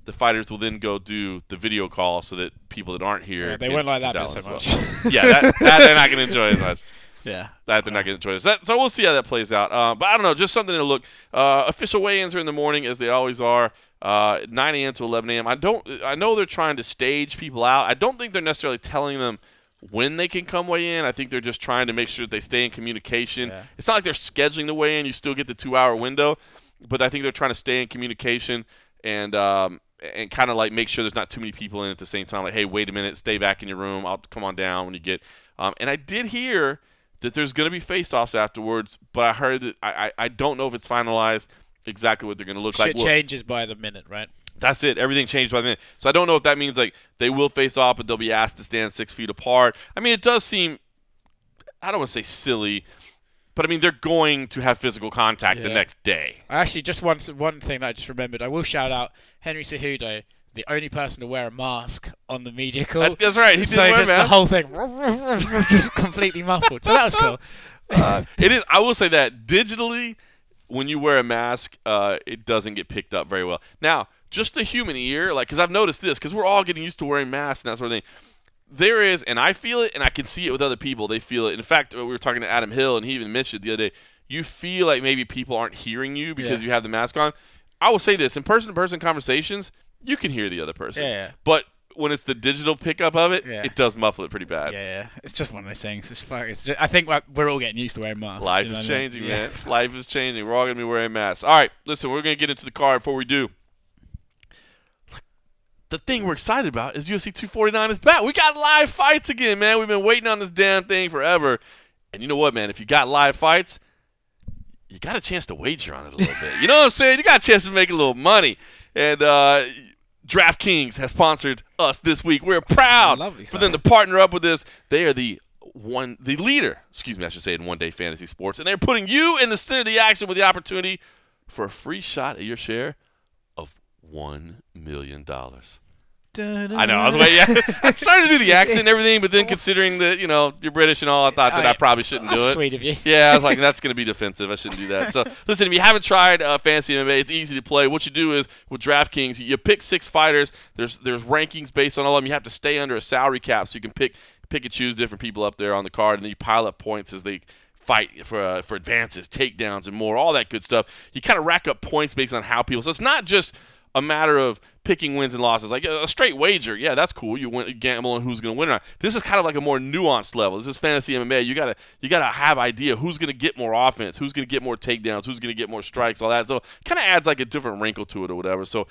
the fighters will then go do the video call so that people that aren't here they won't like that bit so much. That they're not going to enjoy as much. Yeah. That they're not going to enjoy. So we'll see how that plays out. But I don't know, just something to look. Official weigh-ins are in the morning, as they always are, 9 a.m. to 11 a.m. I know they're trying to stage people out. I don't think they're necessarily telling them when they can come weigh in. I think they're just trying to make sure that they stay in communication. Yeah. It's not like they're scheduling the weigh-in. You still get the 2-hour window. But I think they're trying to stay in communication and kind of like make sure there's not too many people in at the same time. Like, hey, wait a minute, stay back in your room. I'll come on down when you get. And I did hear that there's going to be face-offs afterwards, but I heard that I don't know if it's finalized exactly what they're going to look like. Shit changes by the minute, right? That's it. Everything changed by the minute. So I don't know if that means like they will face off, but they'll be asked to stand 6 feet apart. I mean, it does seem, I don't want to say silly, but I mean, they're going to have physical contact the next day. Actually, just one thing that I just remembered. I will shout out Henry Cejudo, the only person to wear a mask on the media call. That's right. He didn't wear a mask. The whole thing was just completely muffled. So that was cool. It is. I will say that digitally, when you wear a mask, it doesn't get picked up very well. Now, just the human ear, like, because I've noticed this, because we're all getting used to wearing masks and that sort of thing. There is, and I feel it, and I can see it with other people. They feel it. In fact, we were talking to Adam Hill, and he even mentioned it the other day. You feel like maybe people aren't hearing you because you have the mask on. I will say this, in person-to-person conversations, you can hear the other person. Yeah. But when it's the digital pickup of it, it does muffle it pretty bad. Yeah. It's just one of those things. I think we're all getting used to wearing masks. Life is changing, man. Life is changing. We're all going to be wearing masks. All right, listen, we're going to get into the card. Before we do, the thing we're excited about is UFC 249 is back. We got live fights again, man. We've been waiting on this damn thing forever. And you know what, man? If you got live fights, you got a chance to wager on it a little bit. You know what I'm saying? You got a chance to make a little money. And DraftKings has sponsored us this week. We're proud for them to partner up with us. They are the leader, in one-day fantasy sports. And they're putting you in the center of the action with the opportunity for a free shot at your share of $1 million. I know. I was waiting. I started to do the accent and everything, but then considering that, you're British and all, I thought that I probably shouldn't do it. That's sweet of you. Yeah, I was like, that's going to be defensive. I shouldn't do that. So, listen, if you haven't tried Fantasy MMA, it's easy to play. What you do is, with DraftKings, you pick 6 fighters. There's rankings based on all of them. You have to stay under a salary cap, so you can pick and choose different people up there on the card, and then you pile up points as they fight for advances, takedowns, and more, all that good stuff. You kind of rack up points based on how people – so it's not just – a matter of picking wins and losses. Like a straight wager, yeah, that's cool. You gamble on who's going to win or not. This is kind of like a more nuanced level. This is fantasy MMA. You gotta have idea who's going to get more offense, who's going to get more takedowns, who's going to get more strikes, all that. So it kind of adds like a different wrinkle to it or whatever. So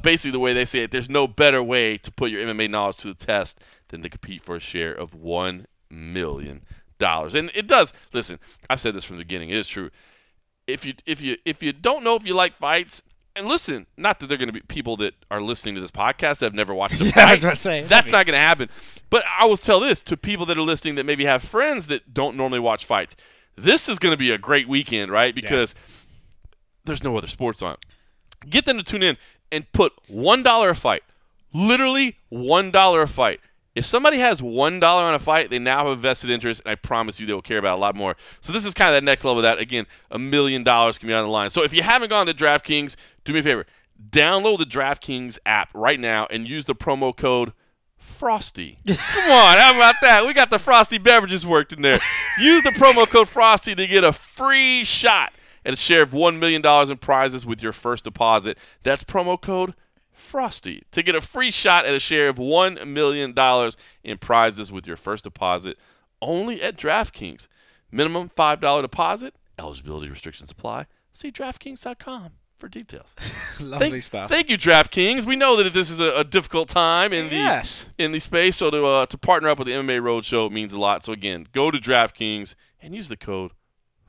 basically the way they say it, there's no better way to put your MMA knowledge to the test than to compete for a share of $1 million. And it does. Listen, I said this from the beginning. It is true. If you don't know if you like fights. And listen, not that they're going to be people that are listening to this podcast that have never watched a fight. I was about to say, that's not going to happen. But I will tell this to people that are listening that maybe have friends that don't normally watch fights. This is going to be a great weekend, right? Because there's no other sports on. Get them to tune in and put $1 a fight. Literally $1 a fight. If somebody has $1 on a fight, they now have a vested interest, and I promise you they will care about it a lot more. So this is kind of that next level of that. Again, $1 million can be on the line. So if you haven't gone to DraftKings, do me a favor. Download the DraftKings app right now and use the promo code FROSTY. Come on, how about that? We got the Frosty beverages worked in there. Use the promo code FROSTY to get a free shot at a share of $1 million in prizes with your first deposit. That's promo code FROSTY to get a free shot at a share of $1 million in prizes with your first deposit only at DraftKings. Minimum $5 deposit. Eligibility restrictions apply. See DraftKings.com for details. Lovely stuff. Thank you, DraftKings. We know that this is a difficult time in the space, so to partner up with the MMA Roadshow means a lot. So again, go to DraftKings and use the code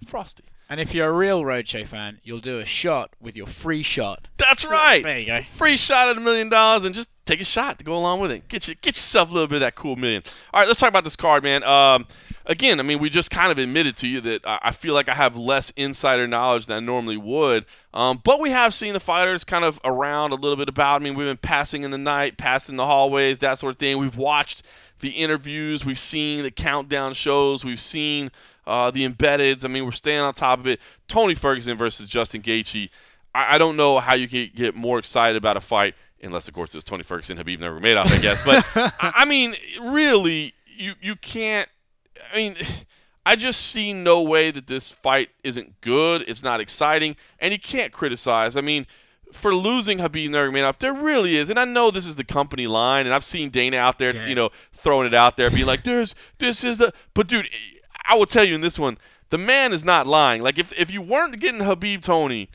FROSTY. And if you're a real Roadshow fan, you'll do a shot with your free shot. That's right. There you go. Free shot at $1 million, and just take a shot to go along with it. Get yourself a little bit of that cool million. All right, let's talk about this card, man. Again, I mean, we just kind of admitted to you that I feel like I have less insider knowledge than I normally would. But we have seen the fighters kind of around a little bit about. I mean, we've been passing in the night, passing in the hallways, that sort of thing. We've watched the interviews. We've seen the countdown shows. We've seen the embeddeds. I mean, we're staying on top of it. Tony Ferguson versus Justin Gaethje. I don't know how you can get more excited about a fight, unless, of course, it was Tony Ferguson, Khabib Nurmagomedov, I guess. But, I mean, really, you can't. I mean, I just see no way that this fight isn't good. It's not exciting, and you can't criticize. I mean, for losing Khabib Nurmagomedov, there really is, and I know this is the company line, and I've seen Dana out there, throwing it out there, being like, this is the. But dude, I will tell you in this one, the man is not lying. Like if you weren't getting Khabib Tony,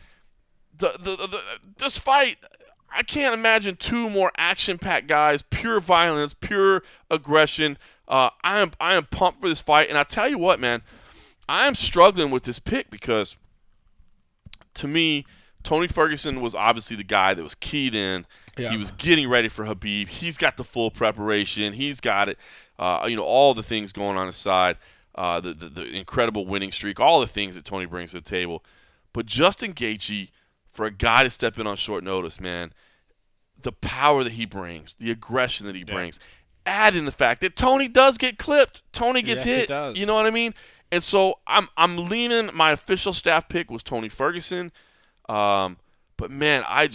this fight, I can't imagine two more action-packed guys, pure violence, pure aggression. I am pumped for this fight, and I tell you what, man, I am struggling with this pick because, to me, Tony Ferguson was obviously the guy that was keyed in. Yeah. He was getting ready for Khabib. He's got the full preparation. He's got it. All the things going on his side, the incredible winning streak, all the things that Tony brings to the table. But Justin Gaethje, for a guy to step in on short notice, man, the power that he brings, the aggression that he brings, add in the fact that Tony does get clipped. Tony gets hit. He does. You know what I mean? And so I'm leaning. My official staff pick was Tony Ferguson, but man, I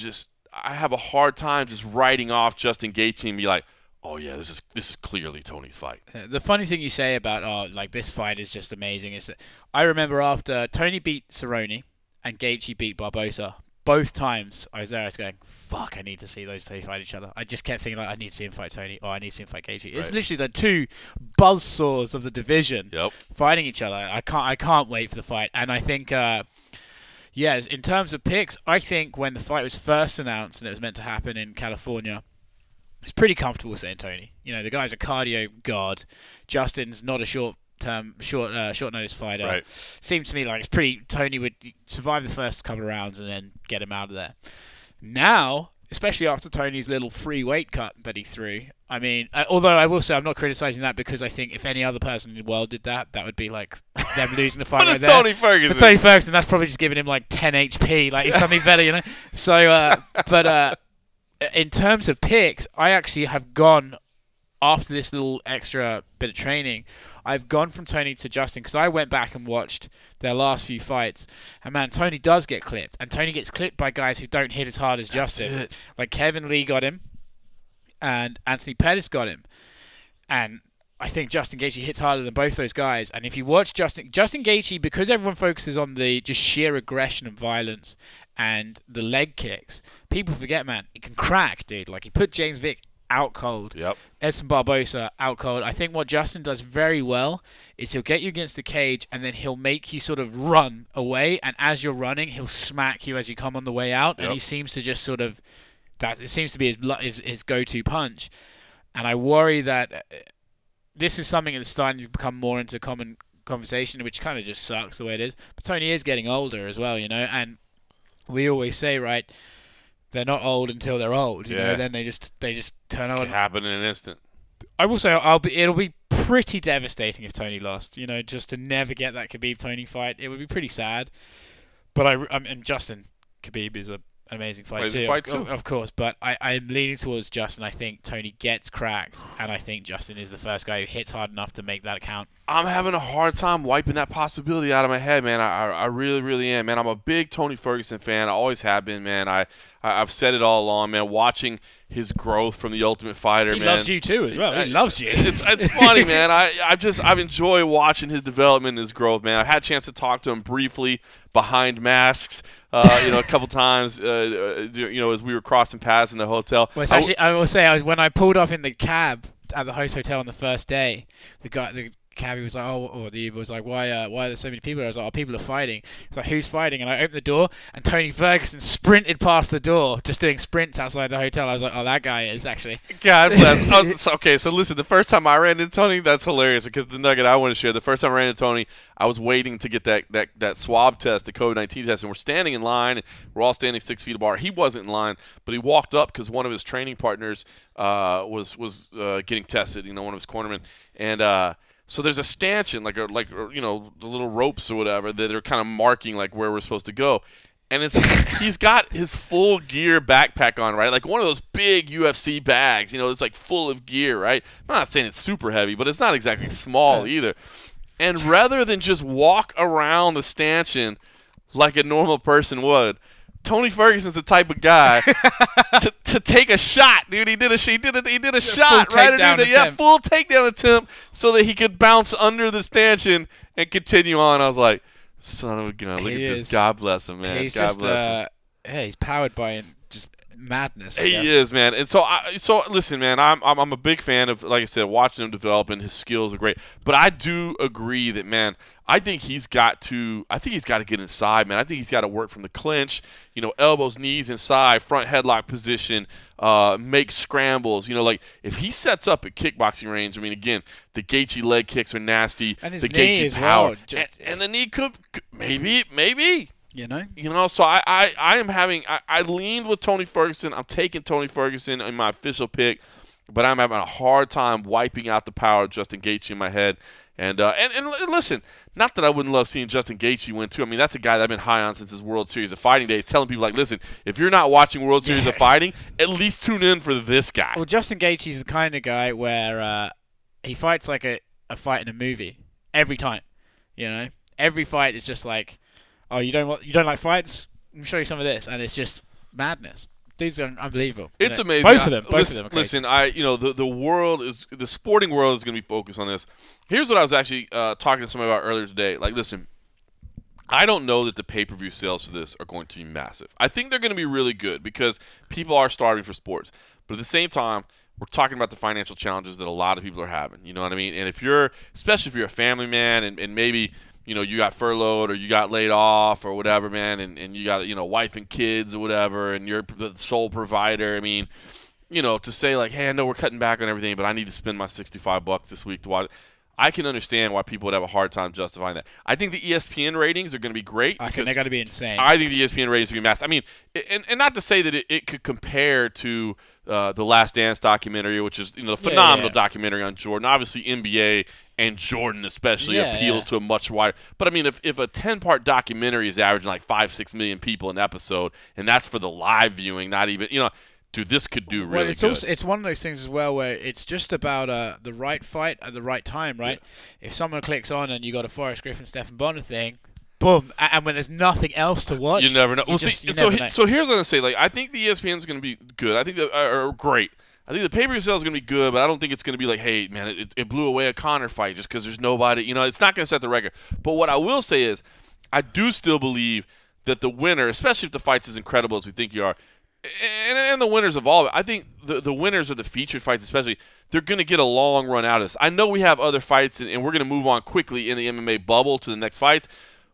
have a hard time just writing off Justin Gaethje and be like, oh yeah, this is clearly Tony's fight. The funny thing you say about like this fight is just amazing is that I remember after Tony beat Cerrone and Gaethje beat Barbosa, both times I was there, I was going, fuck, I need to see those two fight each other. I just kept thinking, like, I need to see him fight Tony, or I need to see him fight Gaethje. Right. It's literally the two buzzsaws of the division fighting each other. I can't wait for the fight. And I think, yes, in terms of picks, I think when the fight was first announced and it was meant to happen in California, it's pretty comfortable saying Tony. You know, the guy's a cardio god. Justin's not a short notice fighter. Right. Seems to me like Tony would survive the first couple of rounds and then get him out of there. Now, especially after Tony's little free weight cut that he threw, I mean, although I will say I'm not criticizing that because I think if any other person in the world did that, that would be like them losing the fight but right it's there. Tony Ferguson. For Tony Ferguson, that's probably just giving him like 10 HP, like he's something better, you know. So, but in terms of picks, I actually have gone after this little extra bit of training. I've gone from Tony to Justin because I went back and watched their last few fights. And, man, Tony does get clipped. And Tony gets clipped by guys who don't hit as hard as Justin. Like Kevin Lee got him and Anthony Pettis got him. And I think Justin Gaethje hits harder than both those guys. And if you watch Justin Gaethje, because everyone focuses on the just sheer aggression and violence and the leg kicks, people forget, man, it can crack, dude. Like, he put James Vick out cold. Yep. Edson Barbosa out cold. I think what Justin does very well is he'll get you against the cage and then he'll make you sort of run away, and as you're running he'll smack you as you come on the way out. And he seems to just sort of it seems to be his go-to punch. And I worry that this is something that's starting to become more into common conversation, which kind of just sucks the way it is. But Tony is getting older as well, you know, and we always say, right, they're not old until they're old, you know. Then they just turn on. It can happen in an instant. I will say it'll be pretty devastating if Tony lost. You know, just to never get that Khabib Tony fight, it would be pretty sad. But and Justin Khabib is an amazing fight too. Of course. But I'm leaning towards Justin. I think Tony gets cracked, and I think Justin is the first guy who hits hard enough to make that count. I'm having a hard time wiping that possibility out of my head, man. I really, really am, man. I'm a big Tony Ferguson fan. I always have been, man. I've said it all along, man. Watching his growth from the Ultimate Fighter, he man. He loves you too, as well. He loves you. It's funny, man. I've enjoyed watching his development and his growth, man. I've had a chance to talk to him briefly behind masks, you know, a couple times, you know, as we were crossing paths in the hotel. Well, it's actually, I will say, when I pulled off in the cab at the host hotel on the first day, the cabbie was like, or the Uber was like, why are there so many people? I was like, people are fighting. He was like, who's fighting? And I opened the door, and Tony Ferguson sprinted past the door, just doing sprints outside the hotel. I was like, oh, that guy is actually. God bless. Okay, so listen, the first time I ran into Tony, that's hilarious, because the nugget I want to share, the first time I ran into Tony, I was waiting to get that swab test, the COVID-19 test, and we're standing in line. We're all standing 6 feet apart. He wasn't in line, but he walked up because one of his training partners was getting tested, you know, one of his cornermen. And so there's a stanchion, like you know, the little ropes or whatever that are kind of marking like where we're supposed to go, and he's got his full gear backpack on, right? Like one of those big UFC bags, you know, it's like full of gear, right? I'm not saying it's super heavy, but it's not exactly small either. And rather than just walk around the stanchion like a normal person would, Tony Ferguson's the type of guy to take a shot, dude. He did a shot right under the full takedown attempt so that he could bounce under the stanchion and continue on. I was like, son of a gun, look at this. God bless him, man. God bless him. Yeah, he's powered by just madness. He is, man. And so listen, man, I'm a big fan of, like I said, watching him develop, and his skills are great. But I do agree that, man, I think he's got to get inside, man. I think he's got to work from the clinch, you know, elbows, knees inside, front headlock position, make scrambles. You know, like if he sets up at kickboxing range, I mean, again, the Gaethje leg kicks are nasty. And his the knee Gaethje as power, well. And the knee could maybe. You know. So I leaned with Tony Ferguson. I'm taking Tony Ferguson in my official pick, but I'm having a hard time wiping out the power of Justin Gaethje in my head. And listen, not that I wouldn't love seeing Justin Gaethje win too. I mean, that's a guy that I've been high on since his World Series of Fighting days, telling people, like, listen, if you're not watching World Series of Fighting, at least tune in for this guy. Well, Justin Gaethje's the kind of guy where he fights like a fight in a movie every time. You know, every fight is just like, oh, you don't like fights? Let me show you some of this, and it's just madness. Dudes are unbelievable. It's amazing. Both of them. Listen, the sporting world is going to be focused on this. Here's what I was actually talking to somebody about earlier today. Like, listen, I don't know that the pay-per-view sales for this are going to be massive. I think they're going to be really good because people are starving for sports. But at the same time, we're talking about the financial challenges that a lot of people are having. You know what I mean? And especially if you're a family man and maybe, you got furloughed or you got laid off or whatever, man, and you got, wife and kids or whatever, and you're the sole provider. I mean, to say like, hey, I know we're cutting back on everything, but I need to spend my $65 this week to watch. I can understand why people would have a hard time justifying that. I think the ESPN ratings are going to be great. I think they're going to be insane. I think the ESPN ratings are going to be massive. I mean, and not to say that it could compare to the Last Dance documentary, which is the phenomenal documentary on Jordan. Obviously, NBA and Jordan especially appeals to a much wider. But I mean, if a 10-part documentary is averaging like 5-6 million people an episode, and that's for the live viewing, not even dude, this could do really good. Also, it's one of those things as well where it's just about the right fight at the right time, right? Yeah. If someone clicks on and you got a Forrest Griffin, Stephen Bonner thing, boom, and when there's nothing else to watch, you never know. So here's what I'm gonna say. Like, I think the ESPN is gonna be good. I think that are great. I think the pay-per-view sales is going to be good, but I don't think it's going to be like, hey, man, it blew away a Conor fight just because there's nobody. It's not going to set the record. But what I will say is I do still believe that the winner, especially if the fight's as incredible as we think you are, and the winners of all of it, I think the winners of the featured fights especially, they're going to get a long run out of this. I know we have other fights, and we're going to move on quickly in the MMA bubble to the next fights,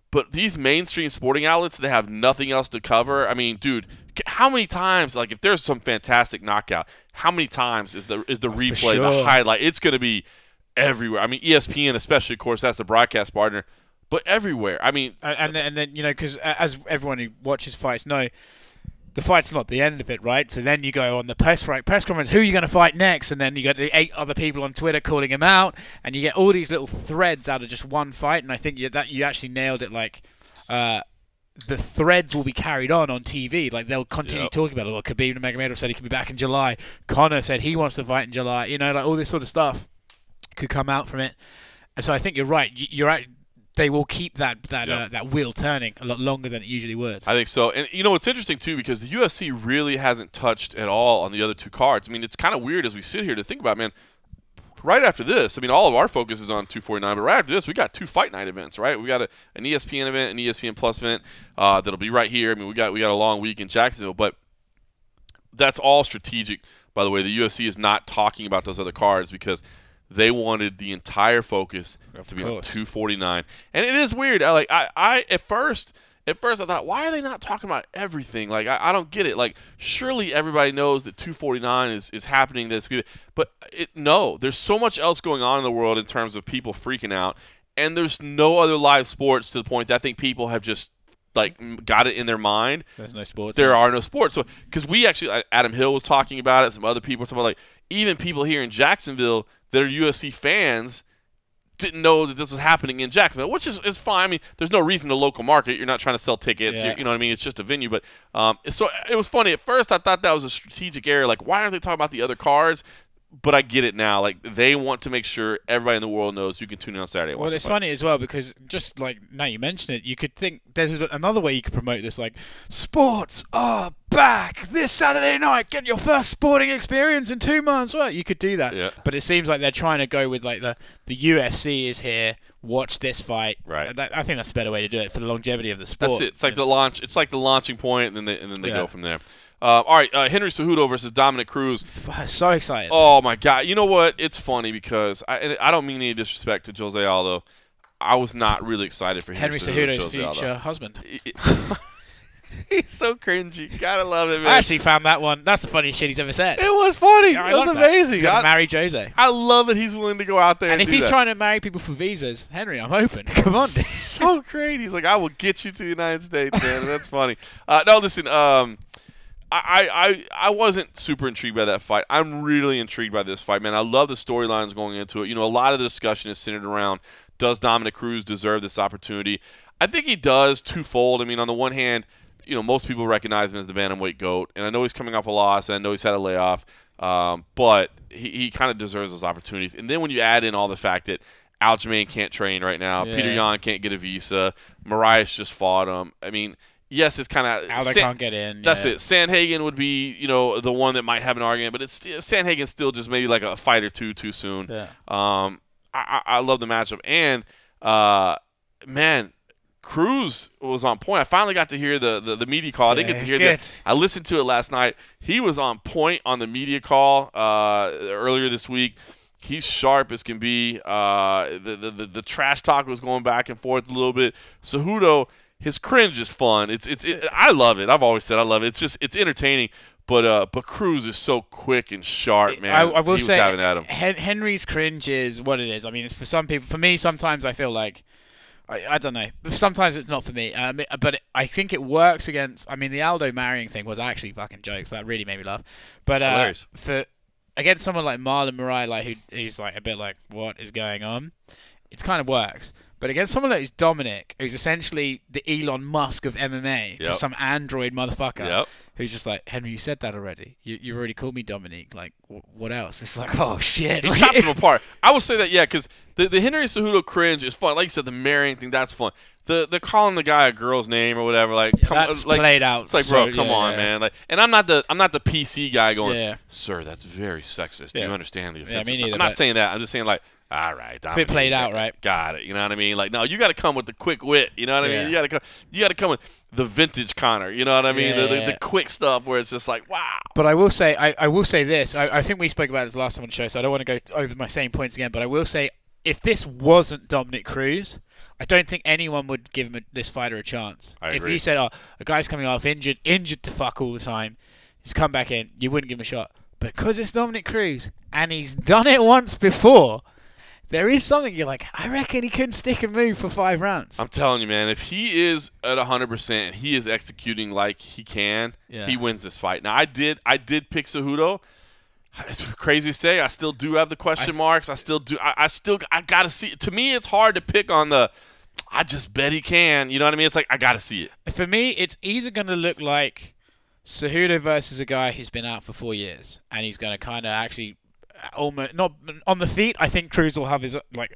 but these mainstream sporting outlets, they have nothing else to cover. I mean, dude, how many times, like, if there's some fantastic knockout, how many times is the replay, the highlight? It's going to be everywhere. I mean, ESPN especially, of course, that's the broadcast partner, but everywhere. I mean, and then because as everyone who watches fights know, the fight's not the end of it, right? So then you go on the press conference, who are you going to fight next? And then you got the 8 other people on Twitter calling him out, and you get all these little threads out of just one fight. And I think you actually nailed it. Like, the threads will be carried on TV. Like, they'll continue talking about it. Well, Khabib Nurmagomedov said he could be back in July. Conor said he wants to fight in July. Like all this sort of stuff could come out from it. And so I think you're right. They will keep that wheel turning a lot longer than it usually would. I think so. And it's interesting too, because the UFC really hasn't touched at all on the other 2 cards. I mean, it's kind of weird as we sit here to think about, man, right after this, I mean, all of our focus is on 249, but right after this, we got 2 fight night events, right? We got an ESPN event, an ESPN Plus event that'll be right here. I mean, we got a long week in Jacksonville, but that's all strategic. By the way, the UFC is not talking about those other cards because they wanted the entire focus to be on 249, and it is weird. I at first I thought, why are they not talking about everything? Like, I don't get it. Like, surely everybody knows that 249 is happening. But no, there's so much else going on in the world in terms of people freaking out, and there's no other live sports to the point that I think people have just got it in their mind. There's no sports. There are no sports. So because we actually, Adam Hill was talking about it. Some other people were talking about, like, even people here in Jacksonville that are UFC fans didn't know that this was happening in Jacksonville, which is fine. I mean, there's no reason to local market. You're not trying to sell tickets. You know what I mean? It's just a venue. But so it was funny. At first, I thought that was a strategic error. Like, why aren't they talking about the other cards? But I get it now. Like, they want to make sure everybody in the world knows you can tune in on Saturday. Well, it's funny as well because just like now you mention it, you could think there's another way you could promote this. Like, sports are back this Saturday night. Get your first sporting experience in 2 months. Well, you could do that. Yeah. But it seems like they're trying to go with like the UFC is here. Watch this fight. Right. I think that's a better way to do it for the longevity of the sport. That's it. It's like the launch. It's like the launching point, and then they go from there. All right, Henry Cejudo versus Dominic Cruz. So excited. Oh, my God. You know what? It's funny because I don't mean any disrespect to Jose Aldo. I was not really excited for Henry Cejudo's future husband. He's so cringy. Gotta love it, man. I actually found that one. That's the funniest shit he's ever said. It was funny. Yeah, it was amazing. He's gonna marry Jose. I love that he's willing to go out there and if he's trying to marry people for visas, Henry, I'm open. Come on, dude. So great. He's like, I will get you to the United States, man. That's funny. No, listen. I wasn't super intrigued by that fight. I'm really intrigued by this fight, man. I love the storylines going into it. A lot of the discussion is centered around, does Dominic Cruz deserve this opportunity? I think he does twofold. I mean, on the one hand, most people recognize him as the bantamweight GOAT, and I know he's coming off a loss, and I know he's had a layoff, but he kind of deserves those opportunities. And then when you add in all the fact that Aljamain can't train right now. Yeah. Peter Yan can't get a visa. Marias just fought him. I mean, yes, it's kind of Aldo can't get in. That's it. Sandhagen would be, the one that might have an argument, but Sandhagen's still just maybe like a fight or two too soon. Yeah. I love the matchup, and man, Cruz was on point. I finally got to hear the media call. I didn't get to hear that. I listened to it last night. He was on point on the media call earlier this week. He's sharp as can be. The trash talk was going back and forth a little bit. Cejudo, his cringe is fun. I love it. I've always said I love it. It's entertaining. But Cruz is so quick and sharp, man. I will say, having at him. Henry's cringe is what it is. I mean, it's for some people. For me, sometimes I feel like I don't know. Sometimes it's not for me. But I think it works against. I mean, the Aldo marrying thing was actually fucking jokes. That really made me laugh. But hilarious. Against someone like Marlon Moraes, like who's like a bit like, what is going on? It kind of works. But against someone like Dominic, who's essentially the Elon Musk of MMA, just some android motherfucker, who's just like, Henry, you said that already. You've already called me Dominic. Like, what else? It's like, oh shit. He chopped him apart. I will say that, yeah, because the Henry Cejudo cringe is fun. Like you said, the marrying thing, that's fun. The calling the guy a girl's name or whatever, like, that's played out. It's like, bro, come on, man. Like, and I'm not the PC guy going, sir, that's very sexist. Do you understand the offense? Me neither, I'm not saying that. I'm just saying, like, all right, it's a bit played out, right? Got it. You know what I mean? Like, no, you got to come with the quick wit. You know what I mean? You got to come with the vintage Connor. You know what I mean? The quick stuff where it's just like, wow. But I will say, I will say this. I think we spoke about this last time on the show, so I don't want to go over my same points again. But I will say, if this wasn't Dominic Cruz, I don't think anyone would give this fighter a chance. I agree. If you said, "Oh, a guy's coming off injured to fuck all the time, he's come back in," you wouldn't give him a shot. But because it's Dominic Cruz and he's done it once before, there is something you're like, I reckon he couldn't stick and move for 5 rounds. I'm telling you, man, if he is at 100% and he is executing like he can, he wins this fight. Now, I did pick Cejudo. It's crazy to say. I still do have the question marks. I still do. I got to see it. To me, it's hard to pick on the, I just bet he can. You know what I mean? It's like, I got to see it. For me, it's either going to look like Cejudo versus a guy who's been out for 4 years, and he's going to kind of actually almost not on the feet. I think Cruz will have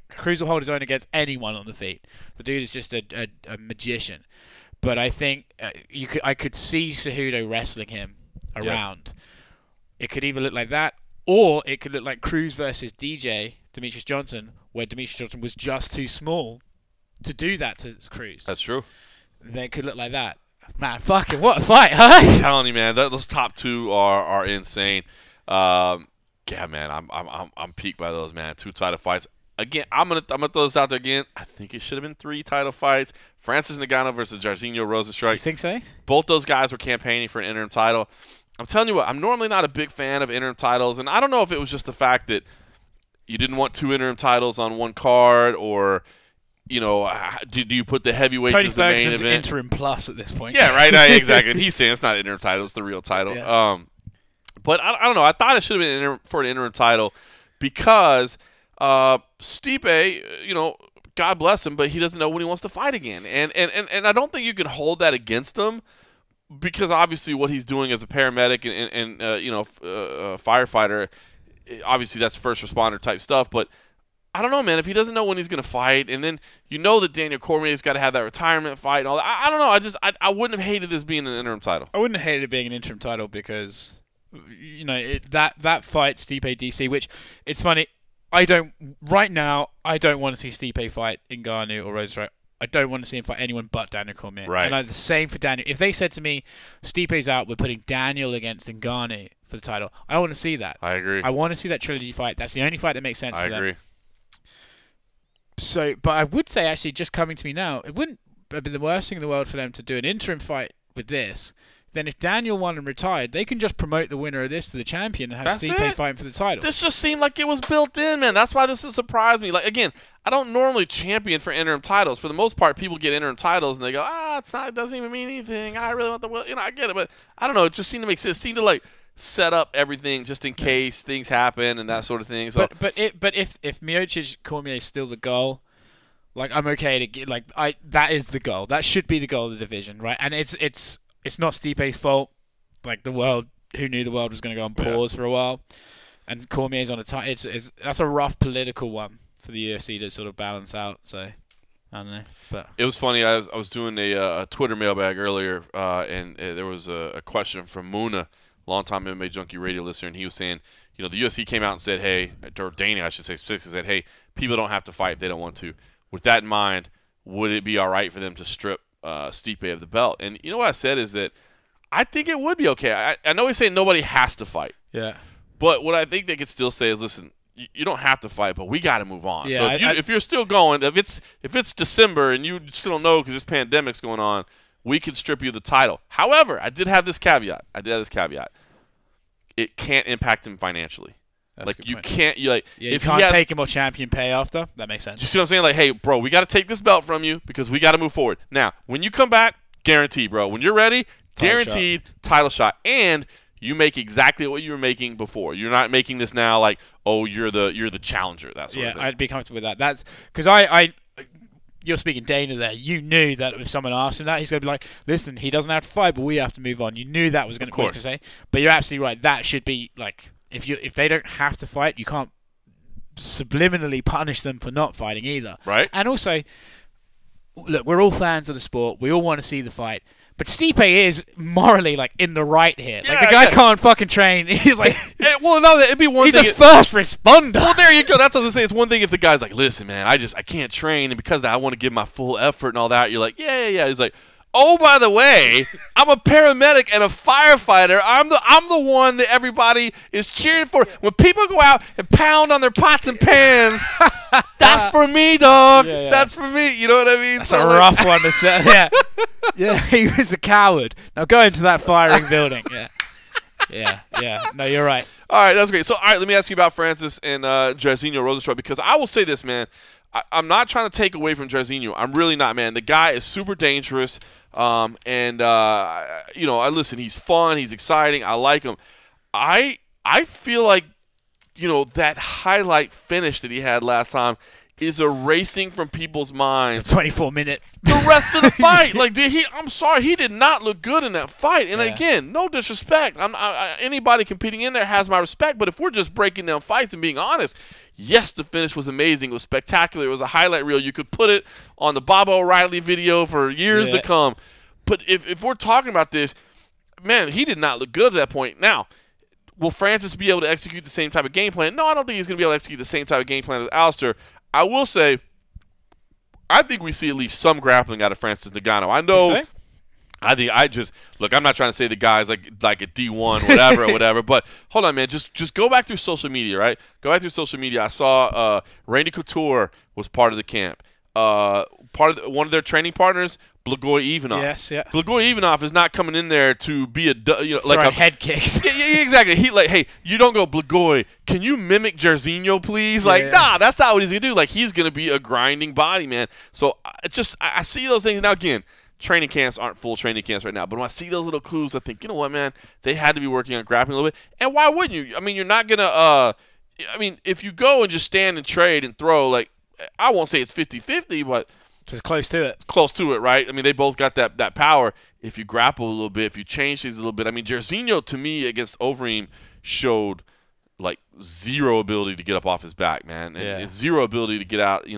Cruz will hold his own against anyone on the feet. The dude is just a magician. But I think I could see Cejudo wrestling him around. Yes. It could either look like that, or it could look like Cruz versus Demetrius Johnson, where Demetrius Johnson was just too small to do that to Cruz. That's true. Then it could look like that. Man, fucking what a fight, huh? I'm telling you, man, those top two are insane. Yeah, man, I'm peaked by those, man. 2 title fights. Again, I'm gonna throw this out there again. I think it should have been 3 title fights. Francis Ngannou versus Jairzinho Rozenstruik. You think so? Both those guys were campaigning for an interim title. I'm telling you what, I'm normally not a big fan of interim titles, and I don't know if it was just the fact that you didn't want 2 interim titles on one card, or, do you put the heavyweights as the main event? Interim plus at this point. Yeah, right. Exactly. He's saying it's not an interim title; it's the real title. Yeah. But I don't know. I thought it should have been for an interim title because Stipe, God bless him, but he doesn't know when he wants to fight again, and I don't think you can hold that against him. Because obviously what he's doing as a paramedic and firefighter, obviously that's first responder type stuff. But I don't know, man. If he doesn't know when he's going to fight, and then that Daniel Cormier's got to have that retirement fight and all that, I don't know. I wouldn't have hated this being an interim title. I wouldn't have hated it being an interim title because, that fight, Stipe DC, which it's funny. Right now, I don't want to see Stipe fight Ngannou or Rozenstruik. I don't want to see him fight anyone but Daniel Cormier. Right. And the same for Daniel. If they said to me, Stipe's out, we're putting Daniel against Ngannou for the title, I want to see that. I agree. I want to see that trilogy fight. That's the only fight that makes sense to them. I agree. So, but I would say, actually, just coming to me now, it wouldn't be the worst thing in the world for them to do an interim fight with this. Then if Daniel won and retired, they can just promote the winner of this to the champion and have Stipe fighting for the title. This just seemed like it was built in, man. That's why this has surprised me. Like, again, I don't normally champion for interim titles. For the most part, people get interim titles and they go, it doesn't even mean anything. I really want I get it, but I don't know. It just seemed to make sense. It seemed to set up everything just in case things happen and that sort of thing. So, but if Miocic Cormier is still the goal, I'm okay to get that is the goal. That should be the goal of the division, right? And it's not Stipe's fault. Who knew the world was going to go on pause for a while, and Cormier's on a time. That's a rough political one for the UFC to sort of balance out. So I don't know, but it was funny. I was doing a Twitter mailbag earlier, and there was a question from Muna, longtime MMA Junkie radio listener, and he was saying, you know, the UFC came out and said, hey, or Dana, I should say, specifically said, hey, people don't have to fight if they don't want to. With that in mind, would it be all right for them to strip Stipe of the belt? And you know what I said is that I think it would be okay. I know he's saying nobody has to fight. yeah. But what I think they could still say is, listen, you don't have to fight, but we got to move on. Yeah, so if you're still going, if it's December and you still don't know because this pandemic's going on, we could strip you of the title. However, I did have this caveat. It can't impact him financially. That's like a good you point. can't, you like Yeah, you if can't he has, take him off champion pay after. That makes sense. you see what I'm saying? Like, hey, bro, we got to take this belt from you because we got to move forward. Now, when you come back, guaranteed, bro. When you're ready, guaranteed title shot, and you make exactly what you were making before. You're not making this now like, oh, you're the challenger. That sort of thing. I'd be comfortable with that. That's because you're speaking Dana there. You knew that if someone asked him that, he's going to be like, listen, he doesn't have to fight, but we have to move on. You knew that was going to say. But you're absolutely right. That should be like, if they don't have to fight, you can't subliminally punish them for not fighting either. Right. And also, look, we're all fans of the sport. We all want to see the fight. But Stipe is morally like in the right here. Yeah, like the guy can't fucking train. He's like, well, no, it'd be one he's thing. a first responder. Well, there you go. That's what I was gonna say. It's one thing if the guy's like, listen, man, I can't train, and because of that, I want to give my full effort and all that. You're like, yeah. He's like, oh, by the way, I'm a paramedic and a firefighter. I'm the one that everybody is cheering for. When people go out and pound on their pots and pans, that's for me, dog. Yeah. That's for me. You know what I mean? That's a rough one to say. Yeah. Yeah, he was a coward. Now go into that firing building. Yeah. No, you're right. All right, that's great. So, all right, let me ask you about Francis and Jairzinho Rosenstruck, because I will say this, man. I'm not trying to take away from Jairzinho. I'm really not, man. The guy is super dangerous, and I listen. He's fun. He's exciting. I like him. I feel like, that highlight finish that he had last time is erasing from people's minds 24-minute the rest of the fight. Like, I'm sorry, he did not look good in that fight. And again, no disrespect. Anybody competing in there has my respect. But if we're just breaking down fights and being honest, yes, the finish was amazing. It was spectacular. It was a highlight reel. You could put it on the Bob O'Reilly video for years to come. But if we're talking about this, man, he did not look good at that point. Now, will Francis be able to execute the same type of game plan? No, I don't think he's going to be able to execute the same type of game plan as Alistair. I will say, I think we see at least some grappling out of Francis Ngannou. I know. I'm not trying to say the guy's like a D1, whatever. But hold on, man. Just go back through social media, right? Go back through social media. I saw Randy Couture was part of the camp. One of their training partners, Blagoy Ivanov. Yes, yeah. Blagoy Ivanov is not coming in there to be like a head kicks. Yeah, exactly. He hey, you don't go, Blagoy, can you mimic Jairzinho, please? Nah, that's not what he's gonna do. Like, he's gonna be a grinding body, man. So I see those things now. Again, training camps aren't full training camps right now, but when I see those little clues, I think, you know what, man, they had to be working on grappling a little bit. And why wouldn't you? I mean, you're not gonna. If you go and just stand and trade and throw, like, I won't say it's 50-50, but it's close to it. Close to it, right? I mean, they both got that power. If you grapple a little bit, if you change things a little bit. I mean, Jairzinho, to me, against Overeem, showed, like, zero ability to get up off his back, man. And zero ability to get out.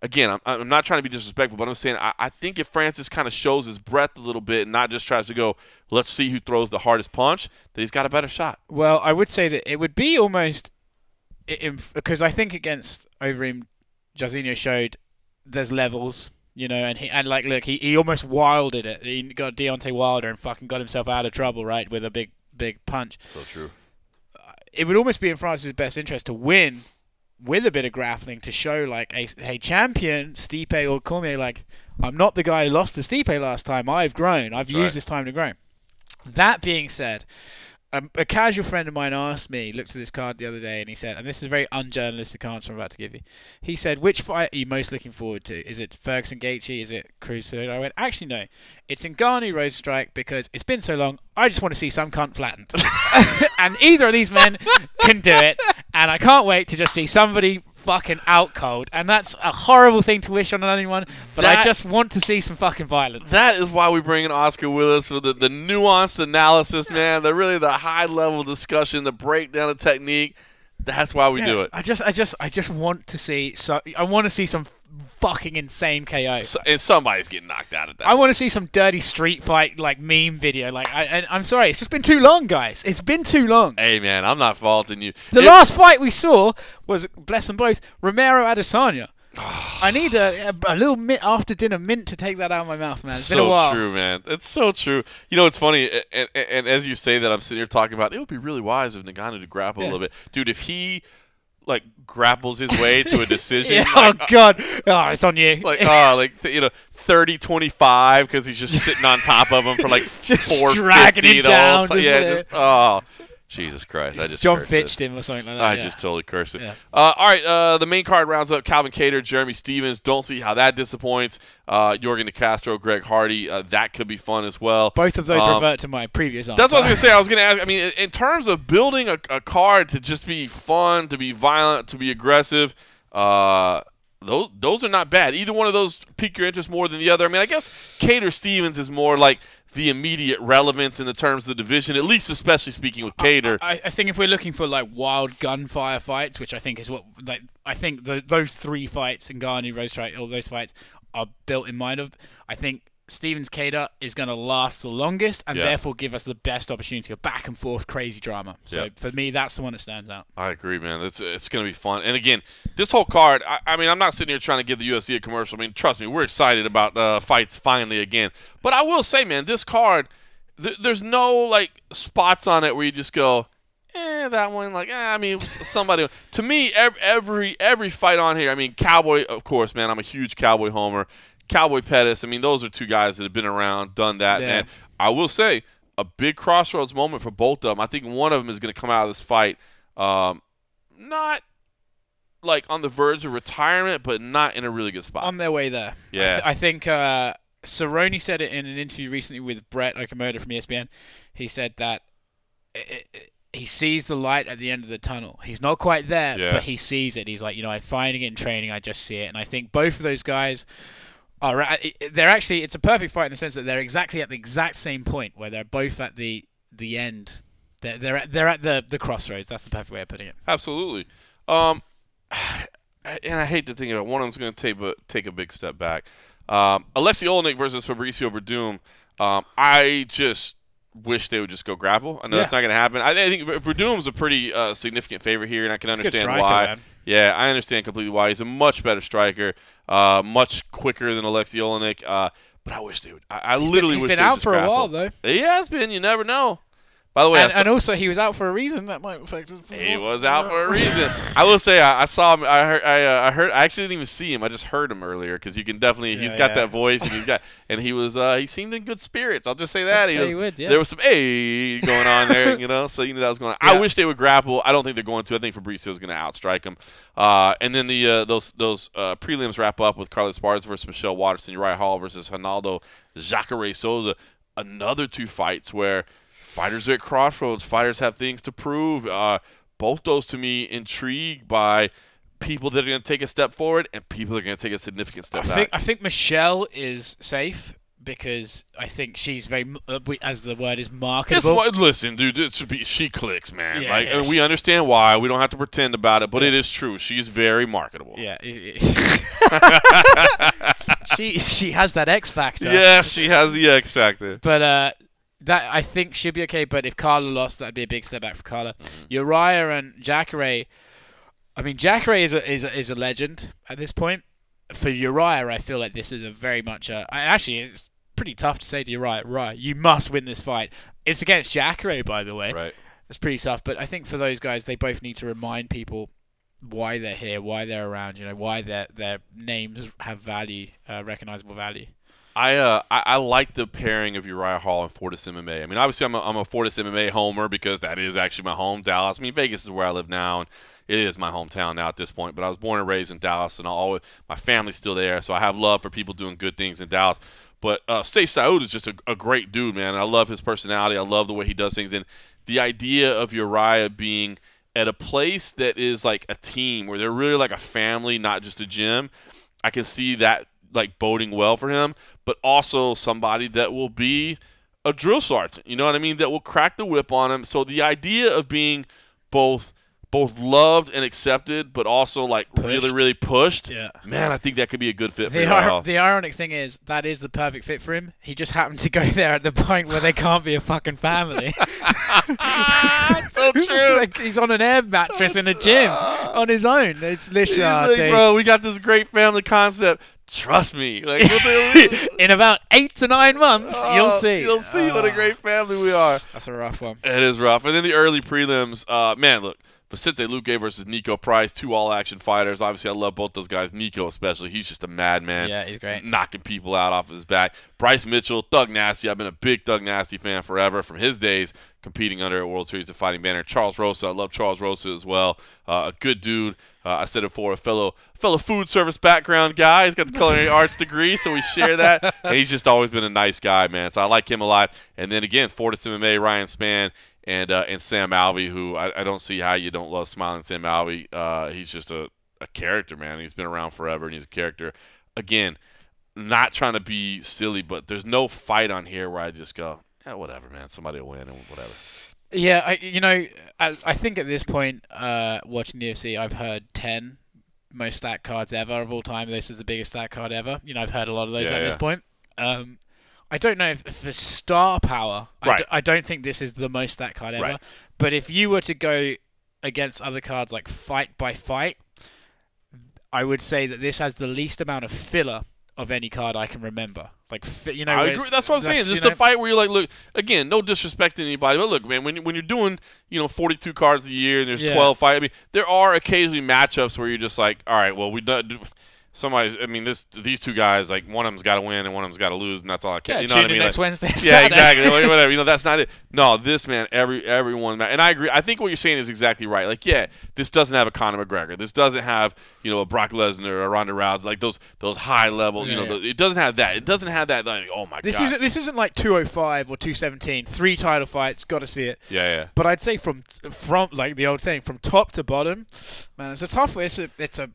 Again, I'm not trying to be disrespectful, but I'm saying I think if Francis kind of shows his breadth a little bit and not just tries to go, let's see who throws the hardest punch, that he's got a better shot. Well, I would say that it would be almost – because I think against Overeem, Jairzinho showed – there's levels, and look, he almost wilded it. He got Deontay Wilder and fucking got himself out of trouble, right, with a big punch. So true. It would almost be in Francis' best interest to win with a bit of grappling to show, like, hey, champion Stipe or Cormier, like, I'm not the guy who lost to Stipe last time. I've grown. I've used this time to grow. That being said, a casual friend of mine asked me, looked at this card the other day, and he said, and this is a very unjournalistic answer I'm about to give you. He said, which fight are you most looking forward to? Is it Ferguson-Gaethje? Is it Cruz? I went, actually, no. It's Ngannou-Rosenstruck because it's been so long, I just want to see some cunt flattened. And either of these men can do it, and I can't wait to just see somebody fucking out cold, and that's a horrible thing to wish on anyone, but I just want to see some fucking violence. That is why we bring in Oscar Willis for the nuanced analysis, man, the high-level discussion, the breakdown of technique. That's why we do it. I just want to see. I want to see some fucking insane KO. And somebody's getting knocked out at that. I want to see some dirty street fight like meme video. Like I'm sorry, it's just been too long, guys. It's been too long. Hey man, I'm not faulting you. The last fight we saw was, bless them both, Romero Adesanya. I need a little after dinner mint to take that out of my mouth, man. It's been a while. So true, man. It's so true. You know, it's funny, and as you say that, I'm sitting here talking about it would be really wise of Ngannou to grapple a little bit, dude. If he like grapples his way to a decision, oh god, it's on you. Like 30-25 because he's just sitting on top of him for like just 450 dragging him down. Jesus Christ! I just John cursed pitched it. him or something like that. I just totally cursed it. Yeah. All right, the main card rounds up Calvin Kattar, Jeremy Stevens. Don't see how that disappoints. Jorgen De Castro, Greg Hardy. That could be fun as well. Both of those revert to my previous answer. That's what I was going to say. I was going to ask. I mean, in terms of building a card to just be fun, to be violent, to be aggressive, those are not bad. Either one of those pique your interest more than the other. I mean, I guess Kattar Stevens is more like the immediate relevance in the terms of the division, at least especially speaking with Kattar. I think if we're looking for like wild gunfire fights, which I think is what I think those three fights, Ngannou, Rose Strike, all those fights are built in mind of. I think Stevens Kattar is going to last the longest and therefore give us the best opportunity of back and forth crazy drama. So for me, that's the one that stands out. I agree, man. It's going to be fun. And again, this whole card, I mean, I'm not sitting here trying to give the UFC a commercial. I mean, trust me, we're excited about fights finally again. But I will say, man, this card, there's no like spots on it where you just go, that one, like, I mean, somebody. To me, every fight on here, I mean, Cowboy, of course, man, I'm a huge Cowboy homer. Cowboy Pettis, I mean, those are two guys that have been around, done that. Yeah. And I will say, a big crossroads moment for both of them. I think one of them is going to come out of this fight not like on the verge of retirement, but not in a really good spot. On their way there. Yeah. I think Cerrone said it in an interview recently with Brett Okamoto from ESPN. He said that he sees the light at the end of the tunnel. He's not quite there, but he sees it. He's like, I'm finding it in training. I just see it. And I think both of those guys they're actually, it's a perfect fight in the sense that they're exactly at the exact same point where they're both at the end. They're at the crossroads. That's the perfect way of putting it. Absolutely. And I hate to think of it. One of them's going to take a big step back. Alexei Oleinik versus Fabricio Verdum. I just wish they would just go grapple. I know that's not going to happen. I think Verdum's a pretty significant favorite here, and I can understand why. Man. Yeah, I understand completely why. He's a much better striker, much quicker than Alexei Oleinik. But I wish they would. I literally wish they would just grapple. He's been out for a while, though. He has been. You never know. By the way, and also he was out for a reason that might affect his performance. He was out for a reason. I will say I saw him. I heard. I actually didn't even see him. I just heard him earlier because you can definitely. He's got that voice, and he was. He seemed in good spirits. I'll just say that. There was some going on there, so you knew that was going on. I wish they would grapple. I don't think they're going to. I think Fabricio's going to outstrike him. And then those prelims wrap up with Carlos Esparza versus Michelle Waterson, Uriah Hall versus Ronaldo Jacare Souza. Another two fights where fighters are at crossroads. Fighters have things to prove. Both those, to me, intrigued by people that are going to take a step forward and people that are going to take a significant step back. I think Michelle is safe because I think she's very, as the word is, marketable. Listen, dude, she clicks, man. And we understand why. We don't have to pretend about it, but it is true. She's very marketable. Yeah. she has that X factor. Yes, she has the X factor. But that I think should be okay, but if Carla lost, that'd be a big step back for Carla. Uriah and Jacare, I mean, Jacare is a legend at this point. For Uriah, I feel like this is a very much actually, it's pretty tough to say to Uriah, you must win this fight. It's against Jacare, by the way. Right. It's pretty tough, but I think for those guys, they both need to remind people why they're here, why they're around, why their names have value, recognizable value. I like the pairing of Uriah Hall and Fortis MMA. I mean, obviously, I'm a Fortis MMA homer because that is actually my home, Dallas. I mean, Vegas is where I live now, and it is my hometown now at this point. But I was born and raised in Dallas, and my family's still there, so I have love for people doing good things in Dallas. But Stay Saud is just a great dude, man. I love his personality. I love the way he does things. And the idea of Uriah being at a place that is like a team, where they're really like a family, not just a gym, I can see that like boding well for him, but also somebody that will be a drill sergeant, you know what I mean, that will crack the whip on him. So the idea of being both both loved and accepted, but also like really pushed. Yeah. Man, I think that could be a good fit for you. The ironic thing is that is the perfect fit for him. He just happened to go there at the point where they can't be a fucking family. So true. Like he's on an air mattress in a gym on his own. It's literally, like, bro, we got this great family concept. Trust me. Like, in about 8 to 9 months, you'll see. You'll see what a great family we are. That's a rough one. It is rough. And then the early prelims, man, look. Vicente Luque versus Nico Price, 2 all-action fighters. Obviously, I love both those guys. Nico especially. He's just a madman. Yeah, he's great. Knocking people out off his back. Bryce Mitchell, Thug Nasty. I've been a big Thug Nasty fan forever from his days competing under a World Series of Fighting banner. Charles Rosa. I love Charles Rosa as well. A good dude. I said it before, a fellow food service background guy. He's got the culinary arts degree, so we share that. And he's just always been a nice guy, man. So I like him a lot. And then, again, Fortis MMA, Ryan Spann. And Sam Alvey, who I don't see how you don't love Smiling Sam Alvey. He's just a character, man. He's been around forever, and he's a character. Again, not trying to be silly, but there's no fight on here where I just go, yeah, whatever, man. Somebody will win and whatever. Yeah, I think at this point, watching the UFC, I've heard 10 most stacked cards ever of all time. This is the biggest stacked card ever. I've heard a lot of those at this point. I don't know if for star power, right. I don't think this is the most stacked card ever. Right. But if you were to go against other cards like fight by fight, I would say that this has the least amount of filler of any card I can remember. Like, I agree. That's what I'm saying. Just the fight where you're like, look, again, no disrespect to anybody, but look, man, when you're doing 42 cards a year and there's 12 fights, I mean, there are occasionally matchups where you're just like, all right, well, we done. These two guys, like, one of them's got to win and one of them's got to lose, and that's all I care. Yeah, you know what I mean? Next like, Wednesday. Yeah, exactly. Like, whatever. That's not it. No, this man, everyone, and I agree. I think what you're saying is exactly right. Like, yeah, this doesn't have a Conor McGregor. This doesn't have a Brock Lesnar or a Ronda Rousey. Like those high level. It doesn't have that. It doesn't have that. Like, oh my god. This isn't like 205 or 217. 3 title fights. Got to see it. Yeah. But I'd say from like the old saying, from top to bottom, man, it's a tough. It's a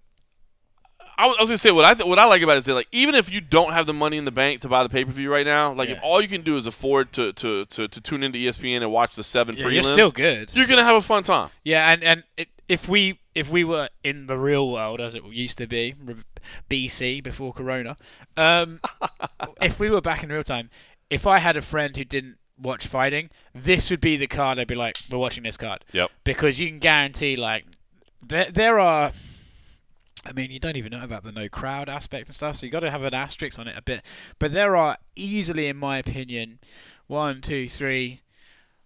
I was gonna say what I like about it is that, like, even if you don't have the money in the bank to buy the pay-per-view right now, like if all you can do is afford to tune into ESPN and watch the 7 prelims, you're still good. You're gonna have a fun time. Yeah, and if we were in the real world as it used to be, BC before Corona, if we were back in real time, if I had a friend who didn't watch fighting, this would be the card I'd be like, we're watching this card. Yep. Because you can guarantee, like, there are. I mean, you don't even know about the no crowd aspect and stuff, so you got to have an asterisk on it a bit. But there are easily, in my opinion, 1, 2, 3,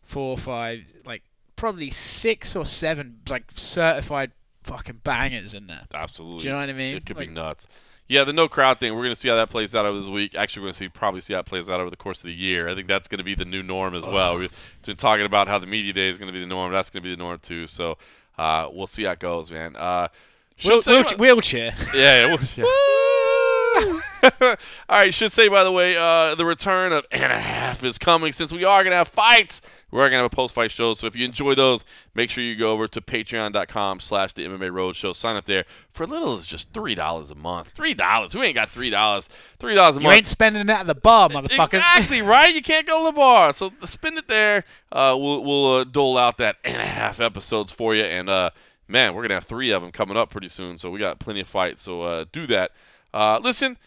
4, 5, like probably 6 or 7 like certified fucking bangers in there. Absolutely. Do you know what I mean? It could be nuts. Yeah, the no crowd thing, we're going to see how that plays out over this week. Actually, we're going to probably see how it plays out over the course of the year. I think that's going to be the new norm as well. We've been talking about how the media day is going to be the norm. That's going to be the norm too. So we'll see how it goes, man. Wheelchair. Yeah. All right, should say, by the way, the return of And a Half is coming. Since we are going to have fights, we're going to have a post-fight show. So if you enjoy those, make sure you go over to patreon.com/the MMA Roadshow. Sign up there for as little as just $3 a month. $3. Who ain't got $3? $3 a month. You ain't spending it at the bar, motherfuckers. Exactly, right? You can't go to the bar. So spend it there. We'll dole out that And a Half episodes for you. And, man, we're going to have 3 of them coming up pretty soon. So we got plenty of fights. So do that. Listen,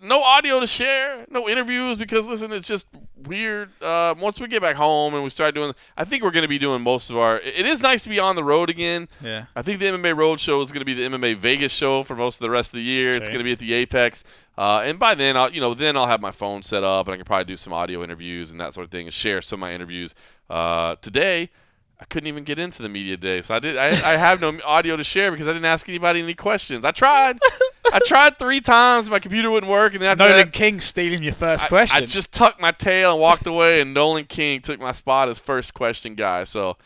no audio to share, no interviews because, listen, it's just weird. Once we get back home and we start doing – I think we're going to be doing most of our – it is nice to be on the road again. Yeah. I think the MMA Road Show is going to be the MMA Vegas show for most of the rest of the year. It's going to be at the Apex. And by then, I'll have my phone set up and I can probably do some audio interviews and that sort of thing and share some of my interviews. Today – I couldn't even get into the media day, so I have no audio to share because I didn't ask anybody any questions. I tried 3 times, my computer wouldn't work, and then Nolan King stealing your first question. I just tucked my tail and walked away, and Nolan King took my spot as first question guy. So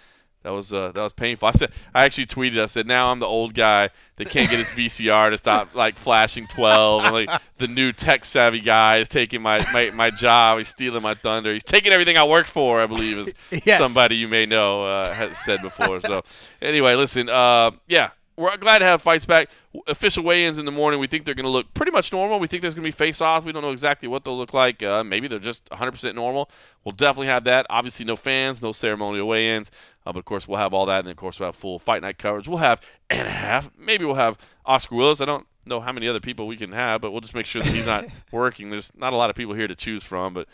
that was painful. I actually tweeted. I said, now I'm the old guy that can't get his VCR to stop like flashing 12, and like the new tech savvy guy is taking my job. He's stealing my thunder. He's taking everything I work for. I believe is somebody you may know has said before. So anyway, listen. Yeah. We're glad to have fights back. Official weigh-ins in the morning. We think they're going to look pretty much normal. We think there's going to be face-offs. We don't know exactly what they'll look like. Maybe they're just 100% normal. We'll definitely have that. Obviously, no fans, no ceremonial weigh-ins. But, of course, we'll have all that, and, of course, we'll have full fight night coverage. We'll have and a half. Maybe we'll have Oscar Willis. I don't know how many other people we can have, but we'll just make sure that he's not working. There's not a lot of people here to choose from, but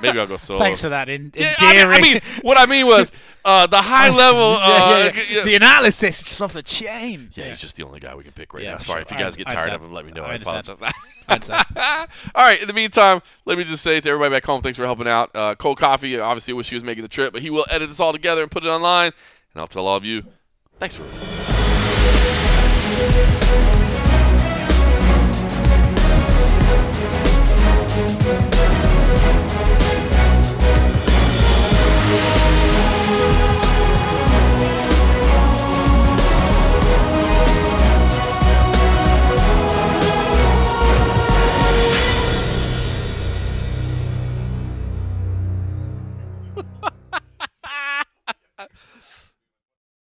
maybe I'll go solo. Thanks for that endearing. I mean, what I mean was the high level. The analysis just off the chain. Yeah, he's just the only guy we can pick right now. For Sorry sure. if you guys get tired of him. Let me know. I apologize. All right. In the meantime, let me just say to everybody back home, thanks for helping out. Cold Coffee, obviously, I wish he was making the trip, but he will edit this all together and put it online. And I'll tell all of you, thanks for listening.